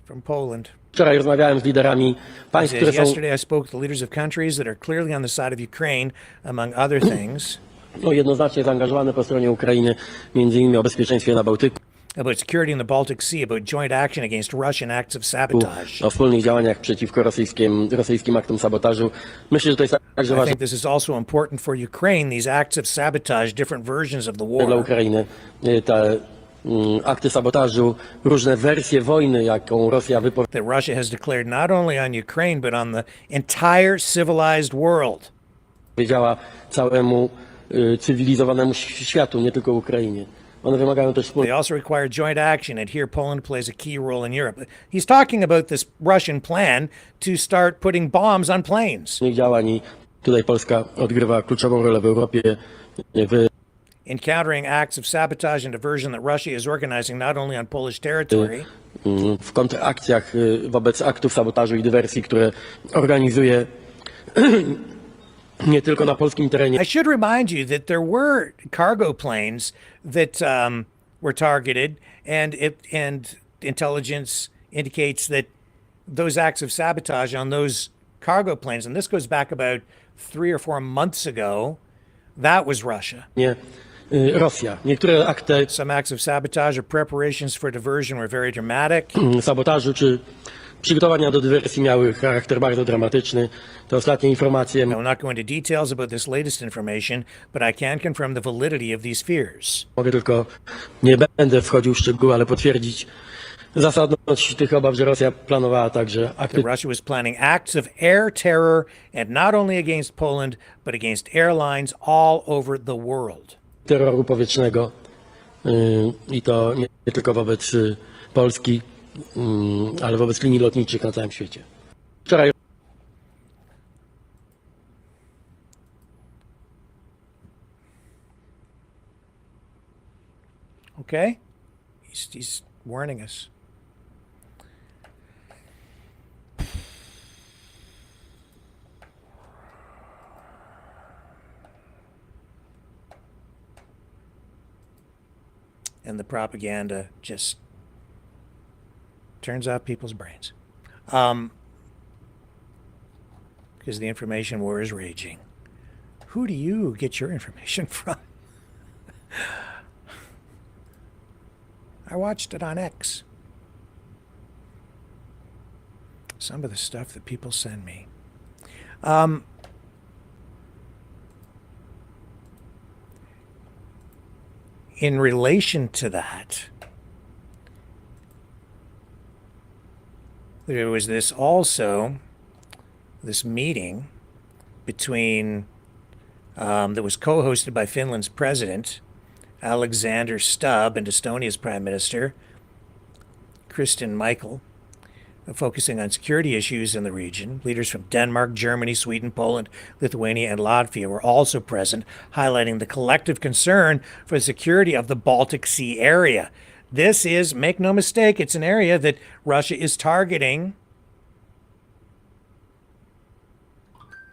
From Poland. Yesterday I spoke to the leaders of countries that are clearly on the side of Ukraine, among other things. Jednoznacznie zaangażowane po stronie Ukrainy, między innymi o bezpieczeństwie na Bałtyku. About security in the Baltic Sea, about joint action against Russian acts of sabotage. O wspólnych działaniach przeciwko rosyjskim aktom sabotażu. Myślę, że to jest także ważne. I think this is also important for Ukraine, these acts of sabotage, different versions of the war. Dla Ukrainy te akty sabotażu, różne wersje wojny, jaką Rosja that Russia has declared not only on Ukraine, but on the entire civilized world. Powiedziała całemu cywilizowanemu światu, nie tylko Ukrainie. One wymagają też They also require joint action, and here Poland plays a key role in Europe. He's talking about this Russian plan to start putting bombs on planes. działań i tutaj Polska odgrywa kluczową rolę w Europie. In countering acts of sabotage and diversion that Russia is organizing not only on Polish territory, w kontrakcjach wobec aktów sabotażu i dywersji, które organizuje nie tylko na polskim terenie. I should remind you that there were cargo planes that were targeted, and intelligence indicates that those acts of sabotage on those cargo planes, and this goes back about 3 or 4 months ago, that was Russia. Nie, Rosja. Niektóre akty Some acts of sabotage or preparations for diversion were very dramatic. Sabotażu czy przygotowania do dywersji miały charakter bardzo dramatyczny. Te ostatnie informacje. I will not go into details about this latest information, but I can confirm the validity of these fears. Mogę tylko, nie będę wchodził w szczegóły, ale potwierdzić zasadność tych obaw, że Rosja planowała także akty. Russia was planning acts of air terror, and not only against Poland, but against airlines all over the world. Terroru powietrznego i to nie tylko wobec Polski, ale wobec linii lotniczych na całym świecie. Wczoraj Okay? He's warning us. And the propaganda just turns out people's brains. Because the information war is raging. Who do you get your information from? I watched it on X. Some of the stuff that people send me. In relation to that, there was this meeting between that was co-hosted by Finland's president, Alexander Stubb, and Estonia's Prime Minister, Kristen Michael, focusing on security issues in the region. Leaders from Denmark, Germany, Sweden, Poland, Lithuania, and Latvia were also present, highlighting the collective concern for the security of the Baltic Sea area. This is, make no mistake, it's an area that Russia is targeting.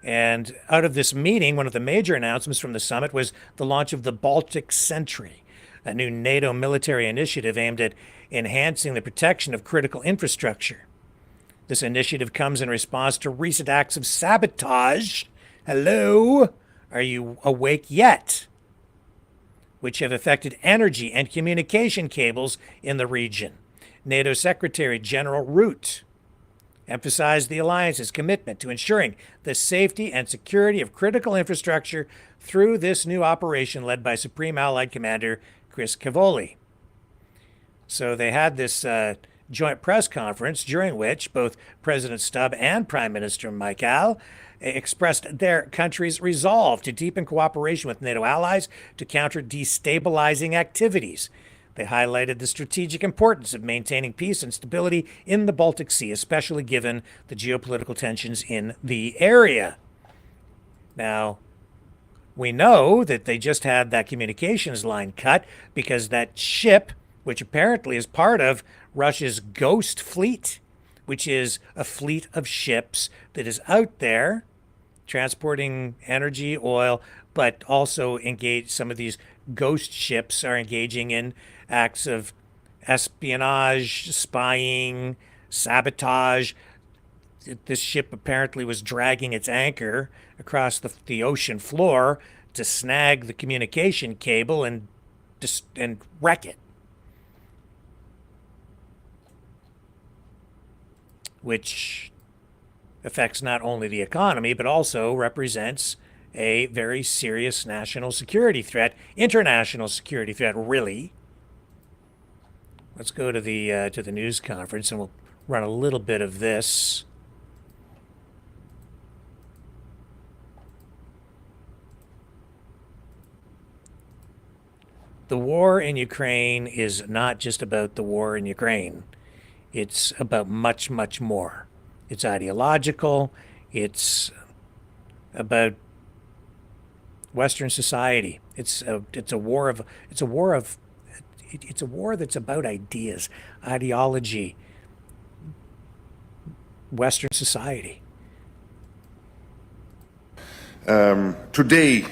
And out of this meeting, one of the major announcements from the summit was the launch of the Baltic Sentry, a new NATO military initiative aimed at enhancing the protection of critical infrastructure. This initiative comes in response to recent acts of sabotage. Hello? Are you awake yet? Which have affected energy and communication cables in the region. NATO Secretary General Rutte emphasized the alliance's commitment to ensuring the safety and security of critical infrastructure through this new operation led by Supreme Allied Commander Chris Cavoli. So they had this joint press conference during which both President Stubb and Prime Minister Michael expressed their country's resolve to deepen cooperation with NATO allies to counter destabilizing activities. They highlighted the strategic importance of maintaining peace and stability in the Baltic Sea, especially given the geopolitical tensions in the area. Now, we know that they just had that communications line cut because that ship, which apparently is part of Russia's Ghost Fleet, which is a fleet of ships that is out there transporting energy, oil, but also engage. Some of these ghost ships are engaging in acts of espionage, spying, sabotage. This ship apparently was dragging its anchor across the ocean floor to snag the communication cable and wreck it. Which affects not only the economy, but also represents a very serious national security threat, international security threat, really. Let's go to the news conference, and we'll run a little bit of this. the war in Ukraine is not just about the war in Ukraine. It's about much, much more. It's ideological. It's about Western society. It's a war that's about ideas, ideology, Western society. Today,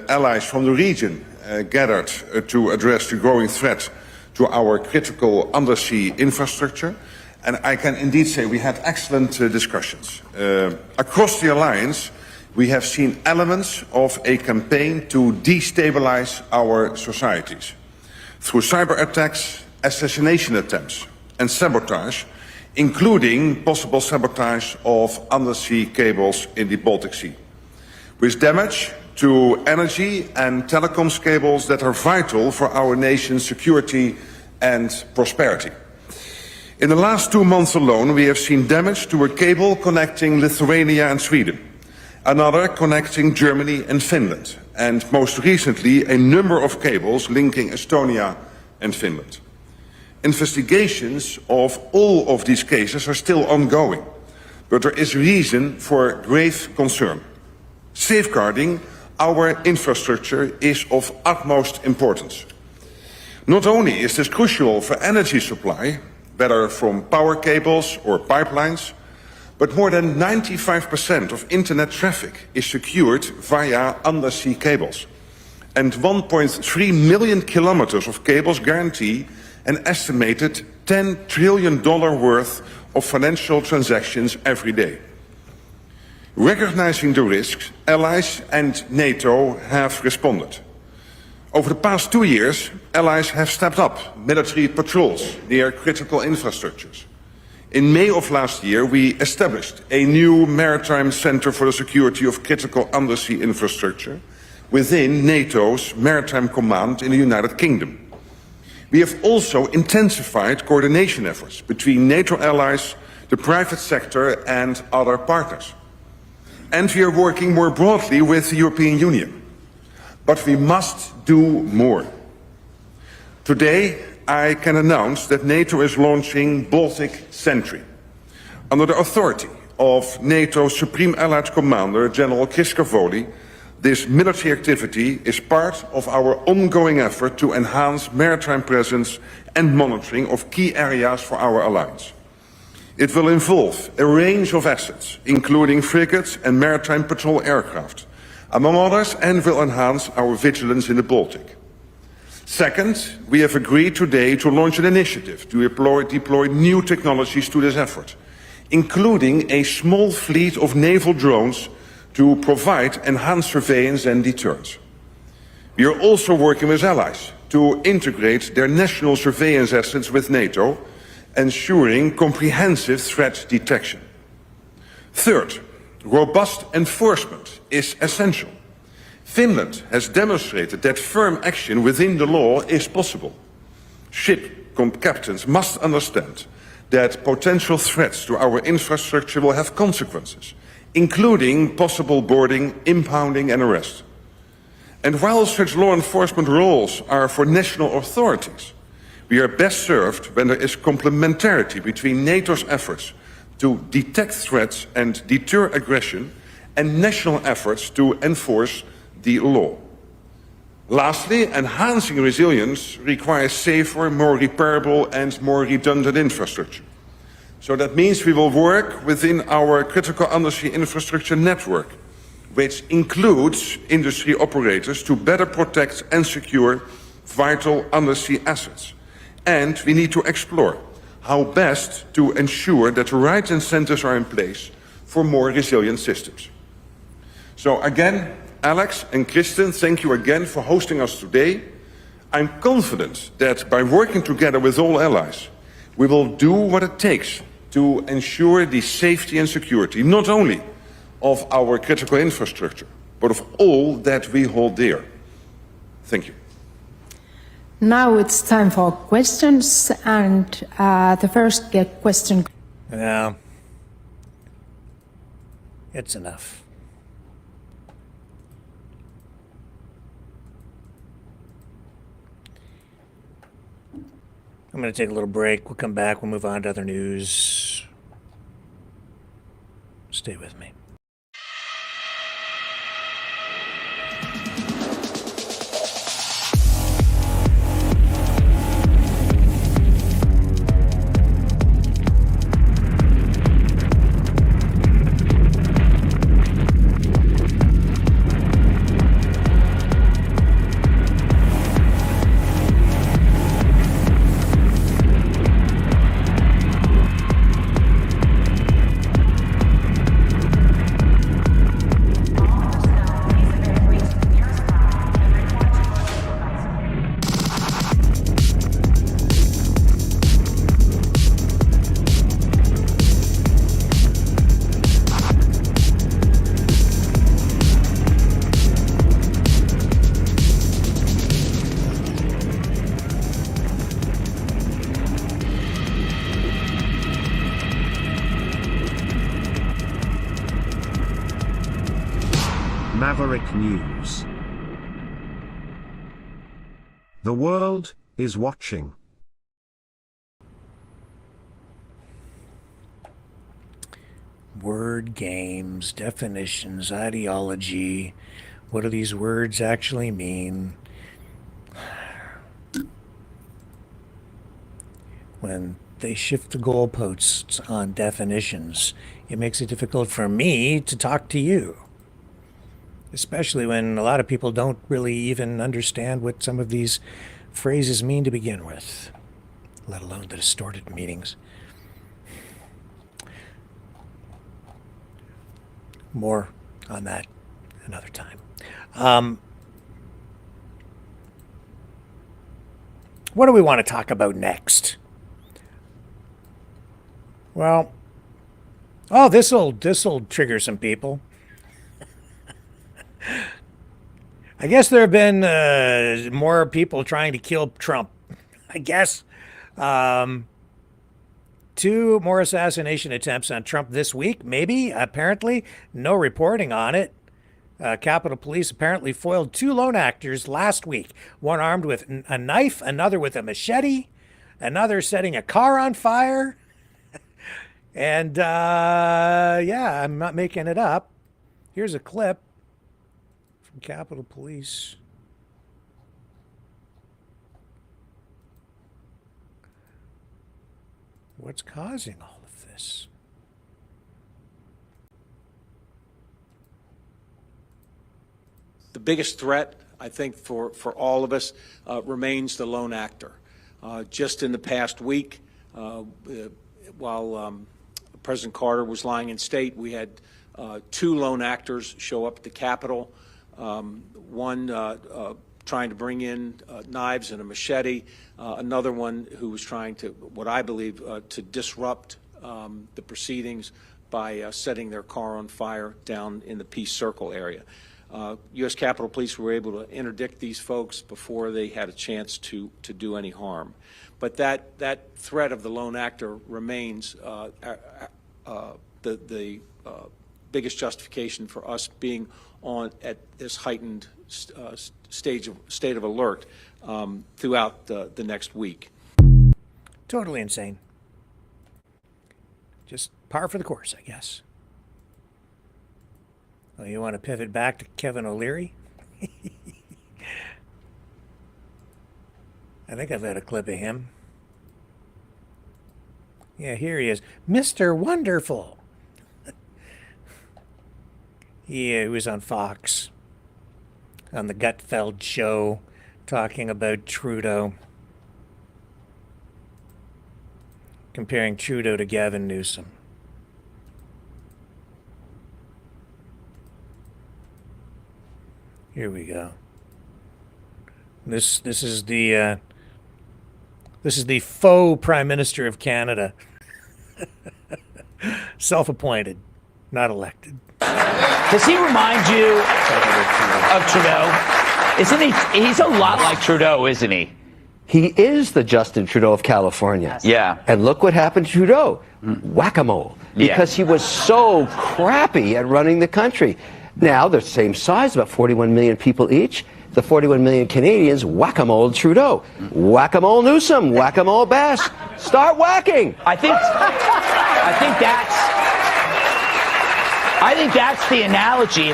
allies from the region gathered to address the growing threat to our critical undersea infrastructure. And I can indeed say we had excellent discussions. Across the alliance, we have seen elements of a campaign to destabilize our societies through cyber attacks, assassination attempts, and sabotage, including possible sabotage of undersea cables in the Baltic Sea, with damage to energy and telecoms cables that are vital for our nation's security and prosperity. In the last 2 months alone, we have seen damage to a cable connecting Lithuania and Sweden, another connecting Germany and Finland, and most recently a number of cables linking Estonia and Finland. Investigations of all of these cases are still ongoing, but there is reason for grave concern. Safeguarding our infrastructure is of utmost importance. Not only is this crucial for energy supply, whether from power cables or pipelines, but more than 95% of internet traffic is secured via undersea cables. And 1.3 million kilometers of cables guarantee an estimated $10 trillion worth of financial transactions every day. Recognizing the risks, allies and NATO have responded. Over the past 2 years, allies have stepped up military patrols near critical infrastructures. In May of last year, we established a new maritime center for the security of critical undersea infrastructure within NATO's Maritime Command in the United Kingdom. We have also intensified coordination efforts between NATO allies, the private sector and other partners. And we are working more broadly with the European Union. But we must do more. Today, I can announce that NATO is launching Baltic Sentry. Under the authority of NATO's Supreme Allied Commander, General Kriskavoli, this military activity is part of our ongoing effort to enhance maritime presence and monitoring of key areas for our alliance. It will involve a range of assets, including frigates and maritime patrol aircraft, among others, and will enhance our vigilance in the Baltic. Second, we have agreed today to launch an initiative to deploy new technologies to this effort, including a small fleet of naval drones to provide enhanced surveillance and deterrence. We are also working with allies to integrate their national surveillance assets with NATO, ensuring comprehensive threat detection. Third, robust enforcement is essential. Finland has demonstrated that firm action within the law is possible. Ship captains must understand that potential threats to our infrastructure will have consequences, including possible boarding, impounding and arrest. And while such law enforcement roles are for national authorities, we are best served when there is complementarity between NATO's efforts to detect threats and deter aggression and national efforts to enforce the law. Lastly, enhancing resilience requires safer, more repairable and more redundant infrastructure. So that means we will work within our critical undersea infrastructure network, which includes industry operators, to better protect and secure vital undersea assets. And we need to explore how best to ensure that the right incentives are in place for more resilient systems. So again, Alex and Kristen, thank you again for hosting us today. I'm confident that by working together with all allies, we will do what it takes to ensure the safety and security, not only of our critical infrastructure, but of all that we hold dear. Thank you. Now it's time for questions, and the first question. No, it's enough. I'm going to take a little break. We'll come back. We'll move on to other news. Stay with me. Maverick News. The world is watching. Word games, definitions, ideology. What do these words actually mean? When they shift the goalposts on definitions, it makes it difficult for me to talk to you. Especially when a lot of people don't really even understand what some of these phrases mean to begin with, let alone the distorted meanings. More on that another time. What do we want to talk about next? Well, this'll trigger some people. I guess there have been more people trying to kill Trump. I guess 2 more assassination attempts on Trump this week, maybe, apparently. No reporting on it. Capitol Police apparently foiled 2 lone actors last week. One armed with a knife, another with a machete, another setting a car on fire. And yeah, I'm not making it up. Here's a clip from Capitol Police. What's causing all of this? The biggest threat, I think, for all of us remains the lone actor. Just in the past week, while President Carter was lying in state, we had 2 lone actors show up at the Capitol. One trying to bring in knives and a machete, another one who was trying to, what I believe, to disrupt the proceedings by setting their car on fire down in the Peace Circle area. U.S. Capitol Police were able to interdict these folks before they had a chance to do any harm. But that threat of the lone actor remains the biggest justification for us being on at this heightened state of alert throughout the next week. Totally insane. Just par for the course, I guess. Oh, you want to pivot back to Kevin O'Leary? I think I've got a clip of him. Yeah, here he is. Mr. Wonderful. He was on Fox, on the Gutfeld show, talking about Trudeau. Comparing Trudeau to Gavin Newsom. Here we go. This is the faux Prime Minister of Canada. Self-appointed, not elected. Does he remind you of Trudeau? Isn't he? He's a lot like Trudeau, isn't he? He is the Justin Trudeau of California. Yeah. And look what happened to Trudeau. Whack-a-mole. Because he was so crappy at running the country. Now, they're the same size, about 41 million people each. the 41 million Canadians whack-a-mole Trudeau. Whack-a-mole Newsom, whack-a-mole Bass. Start whacking. I think that's the analogy.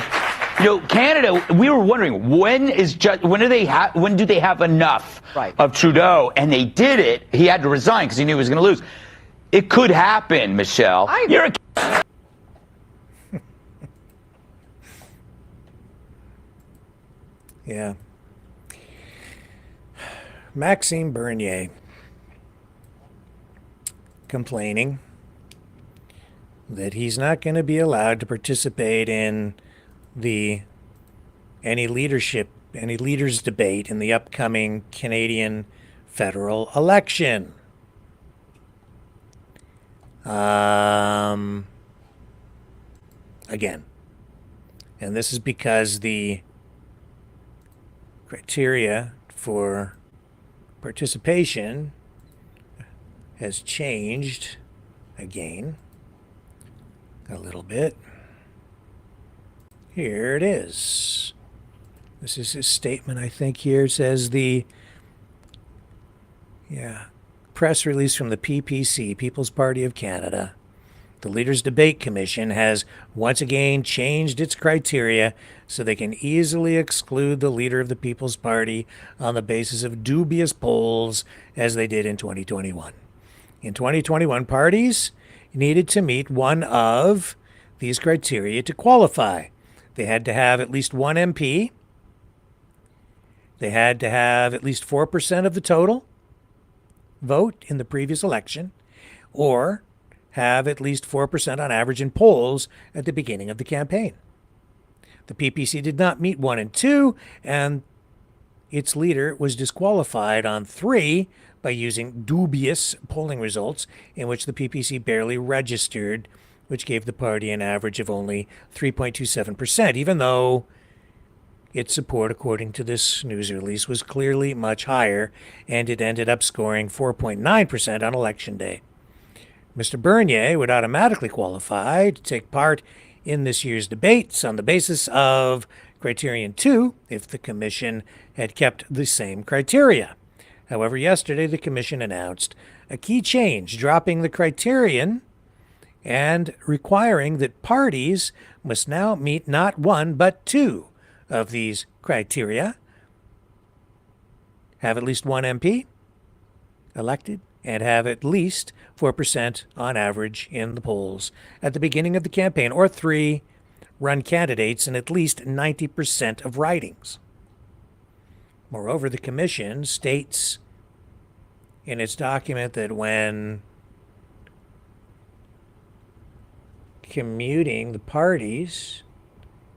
You know, Canada, we were wondering when do they have enough of Trudeau, and they did it. He had to resign because he knew he was going to lose. It could happen, Michelle. You're a Yeah. Maxime Bernier complaining that he's not going to be allowed to participate in any leaders debate in the upcoming Canadian federal election. Again. And this is because the criteria for participation has changed again a little bit. Here it is. This is his statement, I think. Here it says press release from the PPC, People's Party of Canada. The Leaders Debate Commission has once again changed its criteria so they can easily exclude the leader of the People's Party on the basis of dubious polls, as they did in 2021. In 2021, parties needed to meet one of these criteria to qualify. They had to have at least one MP. They had to have at least 4% of the total vote in the previous election, or have at least 4% on average in polls at the beginning of the campaign. The PPC did not meet 1 and 2, and its leader was disqualified on 3 by using dubious polling results in which the PPC barely registered, which gave the party an average of only 3.27%, even though its support, according to this news release, was clearly much higher, and it ended up scoring 4.9% on Election Day. Mr. Bernier would automatically qualify to take part in this year's debates on the basis of Criterion 2 if the Commission had kept the same criteria. However, yesterday the Commission announced a key change, dropping the criterion and requiring that parties must now meet not 1 but 2 of these criteria, have at least 1 MP elected, and have at least 4% on average in the polls at the beginning of the campaign, or 3 run candidates in at least 90% of ridings. Moreover, the Commission states in its document that when commuting the parties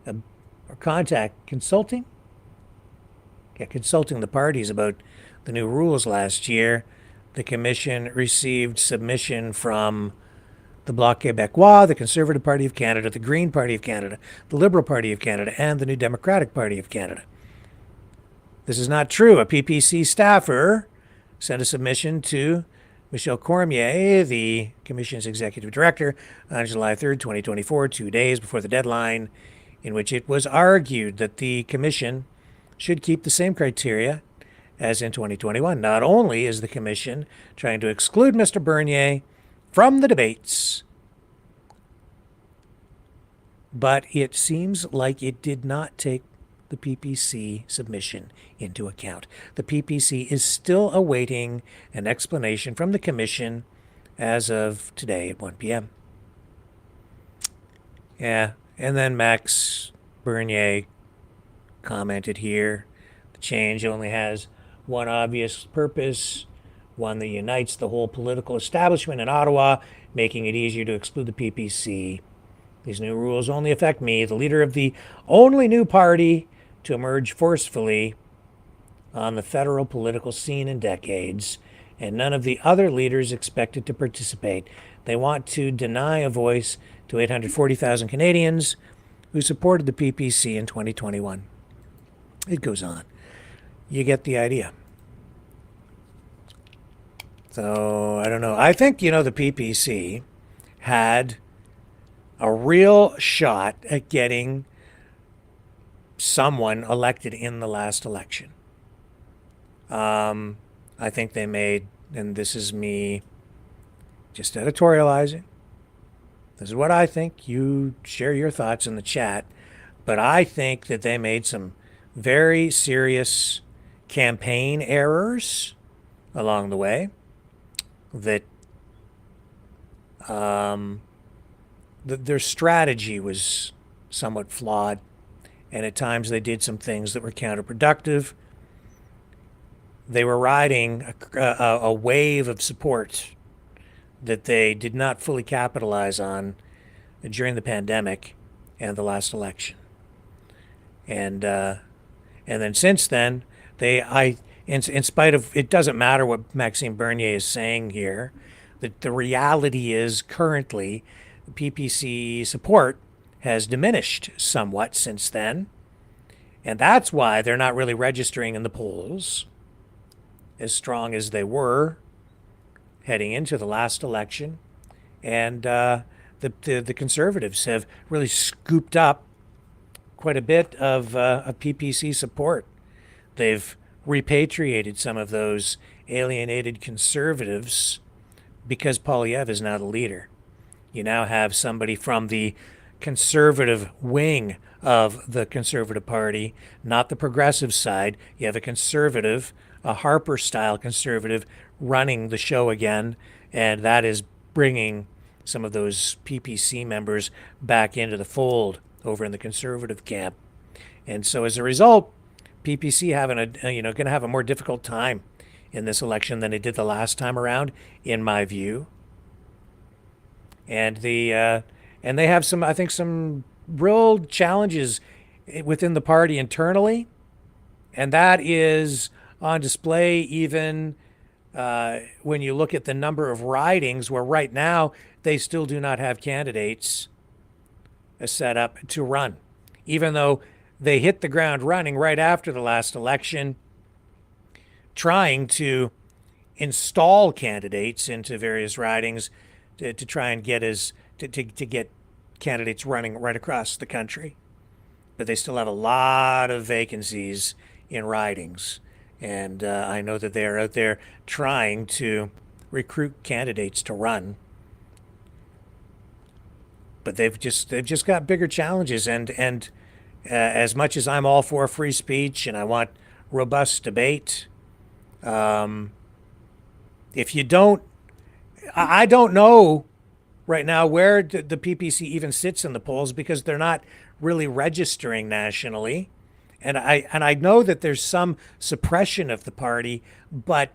or consulting the parties about the new rules last year, the Commission received submission from the Bloc Québécois, the Conservative Party of Canada, the Green Party of Canada, the Liberal Party of Canada, and the New Democratic Party of Canada. This is not true. A PPC staffer sent a submission to Michel Cormier, the Commission's Executive Director, on July 3rd, 2024, 2 days before the deadline, in which it was argued that the Commission should keep the same criteria as in 2021. Not only is the Commission trying to exclude Mr. Bernier from the debates, but it seems like it did not take the PPC submission into account. The PPC is still awaiting an explanation from the Commission as of today at 1 p.m. Yeah, and then Max Bernier commented here, the change only has one obvious purpose, one that unites the whole political establishment in Ottawa, making it easier to exclude the PPC. These new rules only affect me, the leader of the only new party to emerge forcefully on the federal political scene in decades, and none of the other leaders expected to participate. They want to deny a voice to 840,000 Canadians who supported the PPC in 2021. It goes on. You get the idea. So, I don't know. I think, the PPC had a real shot at getting someone elected in the last election. I think they made, and this is me just editorializing, this is what I think. You share your thoughts in the chat. But I think that they made some very serious campaign errors along the way, that their strategy was somewhat flawed, and at times they did some things that were counterproductive. They were riding a wave of support that they did not fully capitalize on during the pandemic and the last election. And then since then, in spite of, it doesn't matter what Maxime Bernier is saying here, that the reality is currently the PPC support has diminished somewhat since then. And that's why they're not really registering in the polls as strong as they were heading into the last election. And the Conservatives have really scooped up quite a bit of PPC support. They've repatriated some of those alienated Conservatives because Poilievre is now the leader. You now have somebody from the Conservative wing of the Conservative Party, not the progressive side. You have a Conservative, a Harper-style Conservative, running the show again, and that is bringing some of those PPC members back into the fold over in the Conservative camp. And so as a result, PPC going to have a more difficult time in this election than it did the last time around, in my view. And they have some real challenges within the party internally, and that is on display even when you look at the number of ridings, where right now they still do not have candidates set up to run, even though they hit the ground running right after the last election, trying to install candidates into various ridings to try and get to get candidates running right across the country. But they still have a lot of vacancies in ridings, and I know that they are out there trying to recruit candidates to run. But they've just got bigger challenges, and as much as I'm all for free speech and I want robust debate, if you don't, I don't know right now where the PPC even sits in the polls, because they're not really registering nationally, and I know that there's some suppression of the party, but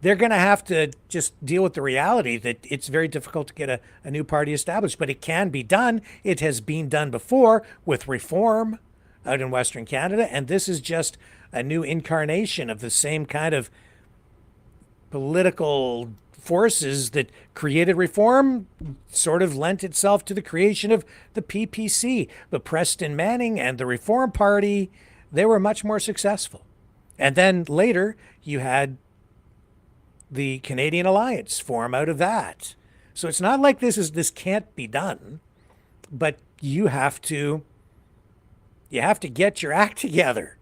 they're going to have to just deal with the reality that it's very difficult to get a new party established. But it can be done. It has been done before with Reform out in Western Canada, and this is just a new incarnation of the same kind of political forces that created Reform, sort of lent itself to the creation of the PPC. But Preston Manning and the Reform Party, they were much more successful. And then later you had the Canadian Alliance form out of that. So it's not like this can't be done, but you have to get your act together,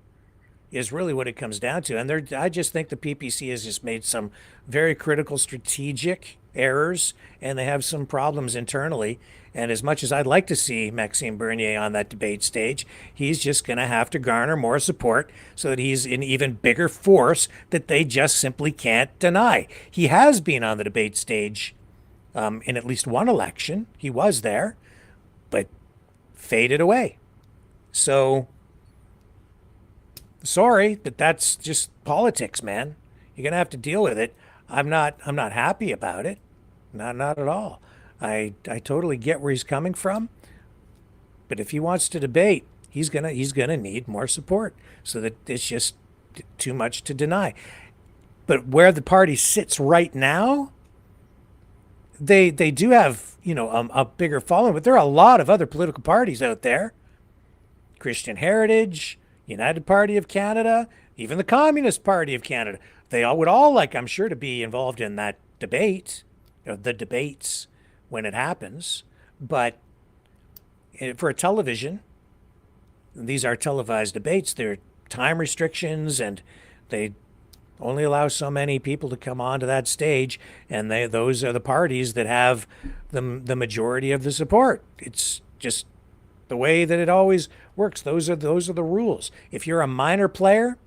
is really what it comes down to. And I just think the PPC has just made some very critical strategic errors, and they have some problems internally. And as much as I'd like to see Maxime Bernier on that debate stage, he's just going to have to garner more support so that he's an even bigger force that they just simply can't deny. He has been on the debate stage in at least one election. He was there, but faded away. So, sorry, but that's just politics, man. You're going to have to deal with it. I'm not happy about it. Not at all. I totally get where he's coming from, but if he wants to debate, he's gonna need more support, so that it's just too much to deny. But where the party sits right now, they do have a bigger following, but there are a lot of other political parties out there: Christian Heritage, United Party of Canada, even the Communist Party of Canada. They all would like, I'm sure, to be involved in that debate, the debates when it happens. But for a television these are televised debates. There are time restrictions, and they only allow so many people to come onto that stage, and those are the parties that have the majority of the support. It's just the way that it always works. Those are the rules. If you're a minor player,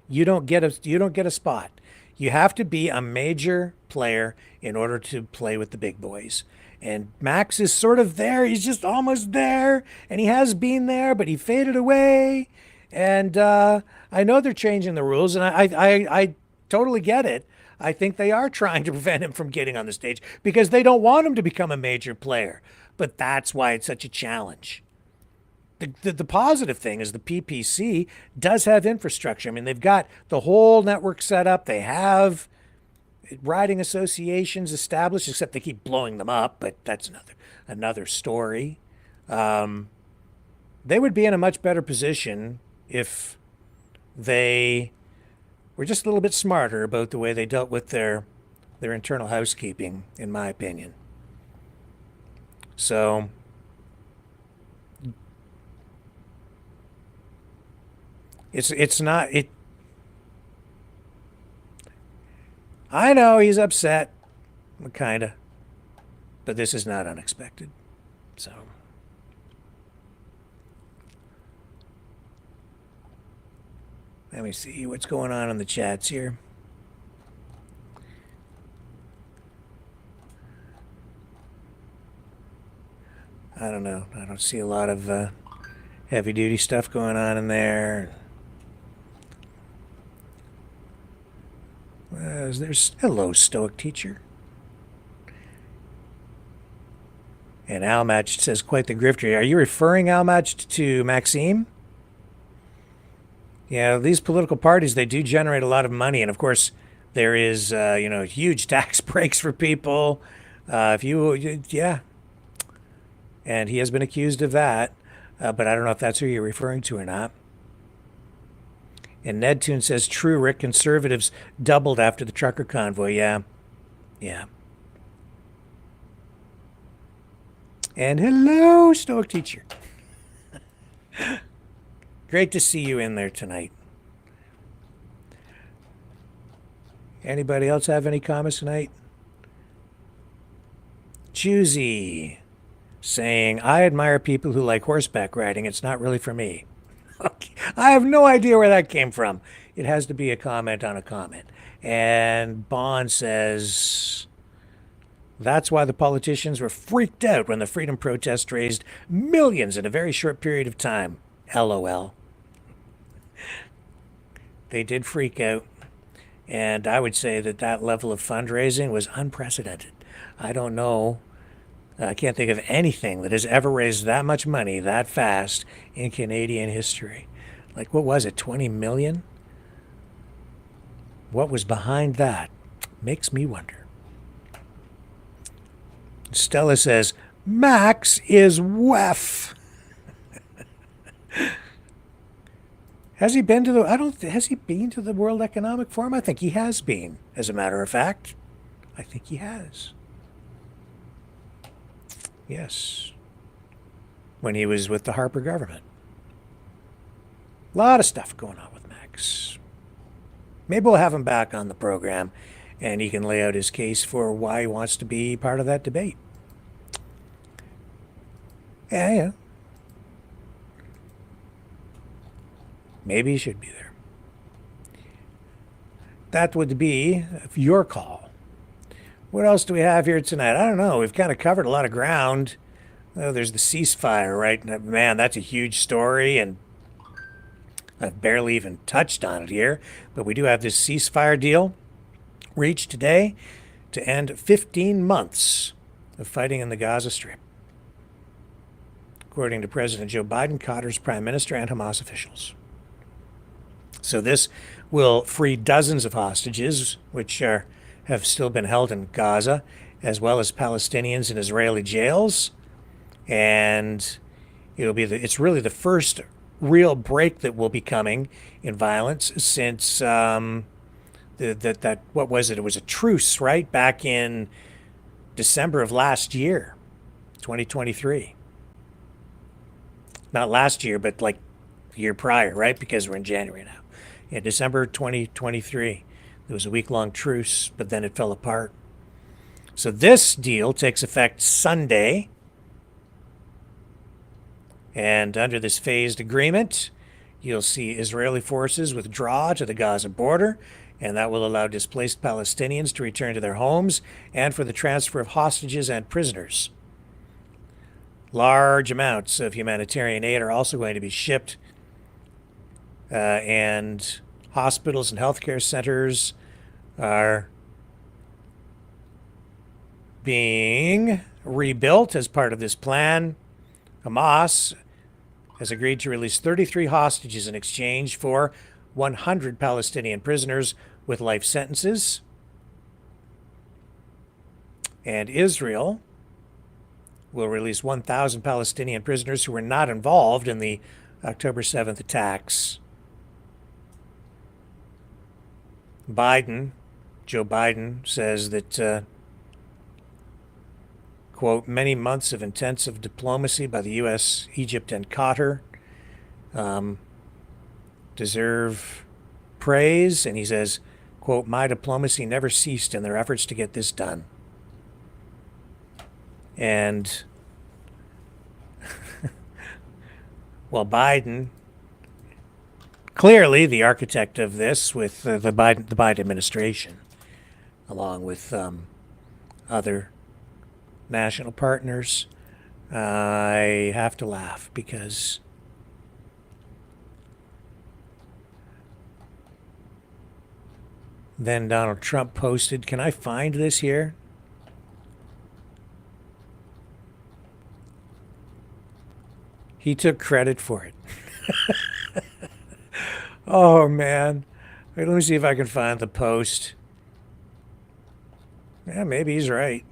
you don't get a spot. You have to be a major player in order to play with the big boys. And Max is sort of there. He's just almost there, and he has been there, but he faded away. And I know they're changing the rules, and I totally get it. I think they are trying to prevent him from getting on the stage because they don't want him to become a major player. But that's why it's such a challenge. The positive thing is the PPC does have infrastructure. I mean, they've got the whole network set up. They have riding associations established, except they keep blowing them up, but that's another story. They would be in a much better position if they were just a little bit smarter about the way they dealt with their internal housekeeping, in my opinion. So it's not it. I know he's upset, kinda, but this is not unexpected. So let me see what's going on in the chats here. I don't know. I don't see a lot of heavy-duty stuff going on in there. There's hello, Stoic Teacher. And Almatch says, quite the grifter. Are you referring, Almatch, to Maxime? Yeah, these political parties, they do generate a lot of money. And, of course, there is, huge tax breaks for people. Yeah. And he has been accused of that. But I don't know if that's who you're referring to or not. And Nedtune says, true, Rick, conservatives doubled after the trucker convoy. Yeah. And hello, Stoic Teacher. Great to see you in there tonight. Anybody else have any comments tonight? Choosy saying, I admire people who like horseback riding. It's not really for me. Okay. I have no idea where that came from. It has to be a comment on a comment. And Bond says, that's why the politicians were freaked out when the freedom protest raised millions in a very short period of time. LOL. They did freak out. And I would say that level of fundraising was unprecedented. I don't know. I can't think of anything that has ever raised that much money that fast in Canadian history. Like, what was it, 20 million? What was behind that? Makes me wonder. Stella says, Max is WEF. Has he been to the World Economic Forum? I think he has been, as a matter of fact. I think he has. Yes. When he was with the Harper government. A lot of stuff going on with Max. Maybe we'll have him back on the program and he can lay out his case for why he wants to be part of that debate. Yeah. Maybe he should be there. That would be your call. What else do we have here tonight? I don't know. We've kind of covered a lot of ground. Oh, there's the ceasefire, right? Man, that's a huge story, and I've barely even touched on it here. But we do have this ceasefire deal reached today to end 15 months of fighting in the Gaza Strip, according to President Joe Biden, Qatar's prime minister, and Hamas officials. So this will free dozens of hostages, which have still been held in Gaza, as well as Palestinians in Israeli jails. And it's really the first real break that will be coming in violence since what was it? It was a truce, right? Back in December of last year, 2023. Not last year, but like the year prior, right? Because we're in January now. In December 2023, there was a week-long truce, but then it fell apart. So this deal takes effect Sunday. And under this phased agreement, you'll see Israeli forces withdraw to the Gaza border, and that will allow displaced Palestinians to return to their homes and for the transfer of hostages and prisoners. Large amounts of humanitarian aid are also going to be shipped, and hospitals and healthcare centers are being rebuilt as part of this plan. Hamas has agreed to release 33 hostages in exchange for 100 Palestinian prisoners with life sentences. And Israel will release 1,000 Palestinian prisoners who were not involved in the October 7th attacks. Joe Biden, says that quote, many months of intensive diplomacy by the U.S., Egypt, and Qatar deserve praise. And he says, quote, my diplomacy never ceased in their efforts to get this done. And, well, Biden, clearly the architect of this with the Biden administration, along with other national partners, I have to laugh because then Donald Trump posted, can I find this here? He took credit for it. Oh, man. Wait, let me see if I can find the post. Yeah, maybe he's right.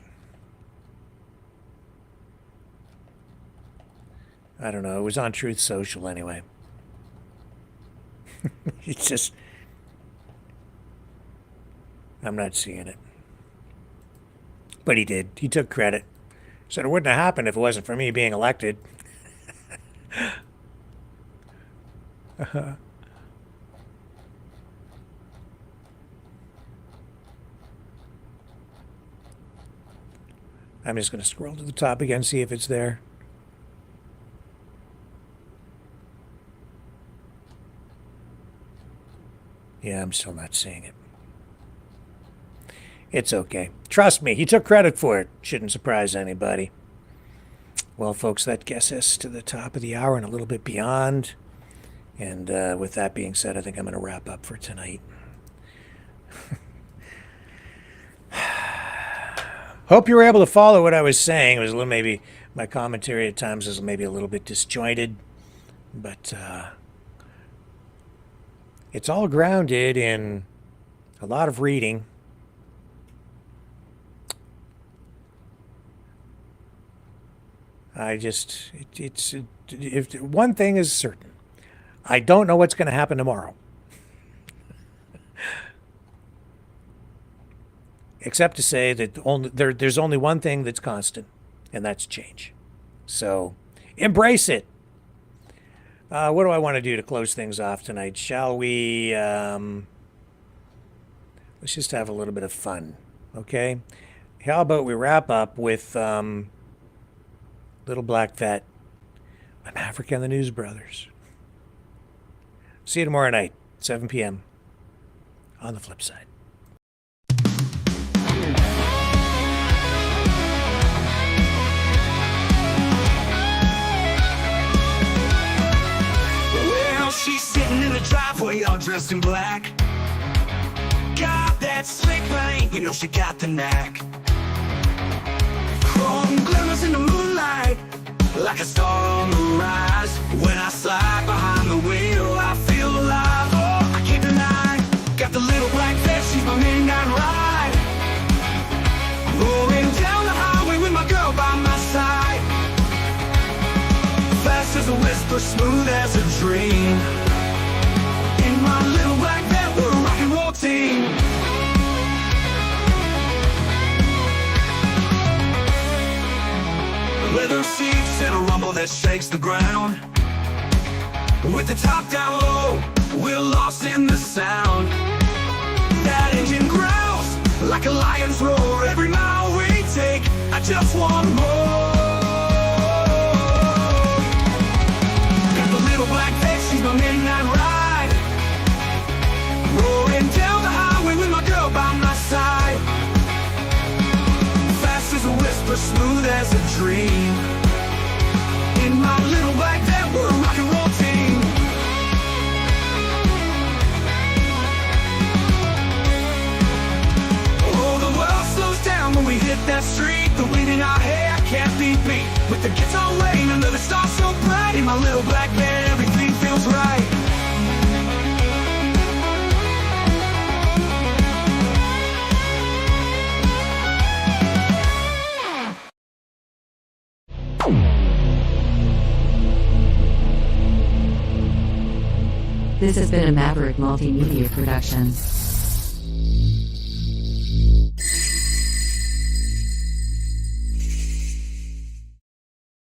I don't know. It was on Truth Social anyway. It's just, I'm not seeing it. But he did. He took credit. Said it wouldn't have happened if it wasn't for me being elected. I'm just going to scroll to the top again, see if it's there. Yeah, I'm still not seeing it. It's okay. Trust me, he took credit for it. Shouldn't surprise anybody. Well, folks, that gets us to the top of the hour and a little bit beyond. And with that being said, I think I'm going to wrap up for tonight. Hope you were able to follow what I was saying. It was a little, maybe my commentary at times is maybe a little bit disjointed, but it's all grounded in a lot of reading. If one thing is certain, I don't know what's going to happen tomorrow. Except to say that there's only one thing that's constant, and that's change. So embrace it. What do I want to do to close things off tonight? Shall we? Let's just have a little bit of fun, okay? How about we wrap up with Little Black Vet by Maverick and the News Brothers. See you tomorrow night, 7 p.m. on the flip side. She's sitting in the driveway all dressed in black. Got that slick thing, you know she got the knack. Chrome glimmers in the moonlight, like a star on the rise. When I slide behind the wheel, I feel alive. Oh, I can't deny, got the little black vest, she's my midnight ride. Rolling down the highway with my girl by my side. Fast as a whisper, smooth as a dream. In my little black vet, we're a rock and roll team. Leather seats and a rumble that shakes the ground. With the top down low, we're lost in the sound. That engine growls like a lion's roar. Every mile we take, I just want more. Got the little black bitch, she's my midnight ride. Roaring down the highway with my girl by my side. Fast as a whisper, smooth as a dream. In my little black van, we're a rock and roll team. Oh, the world slows down when we hit that street. The wind in our hair can't be beat. With the guitar laying under the stars so bright. In my little black van, everything feels right. This has been a Maverick Multimedia production.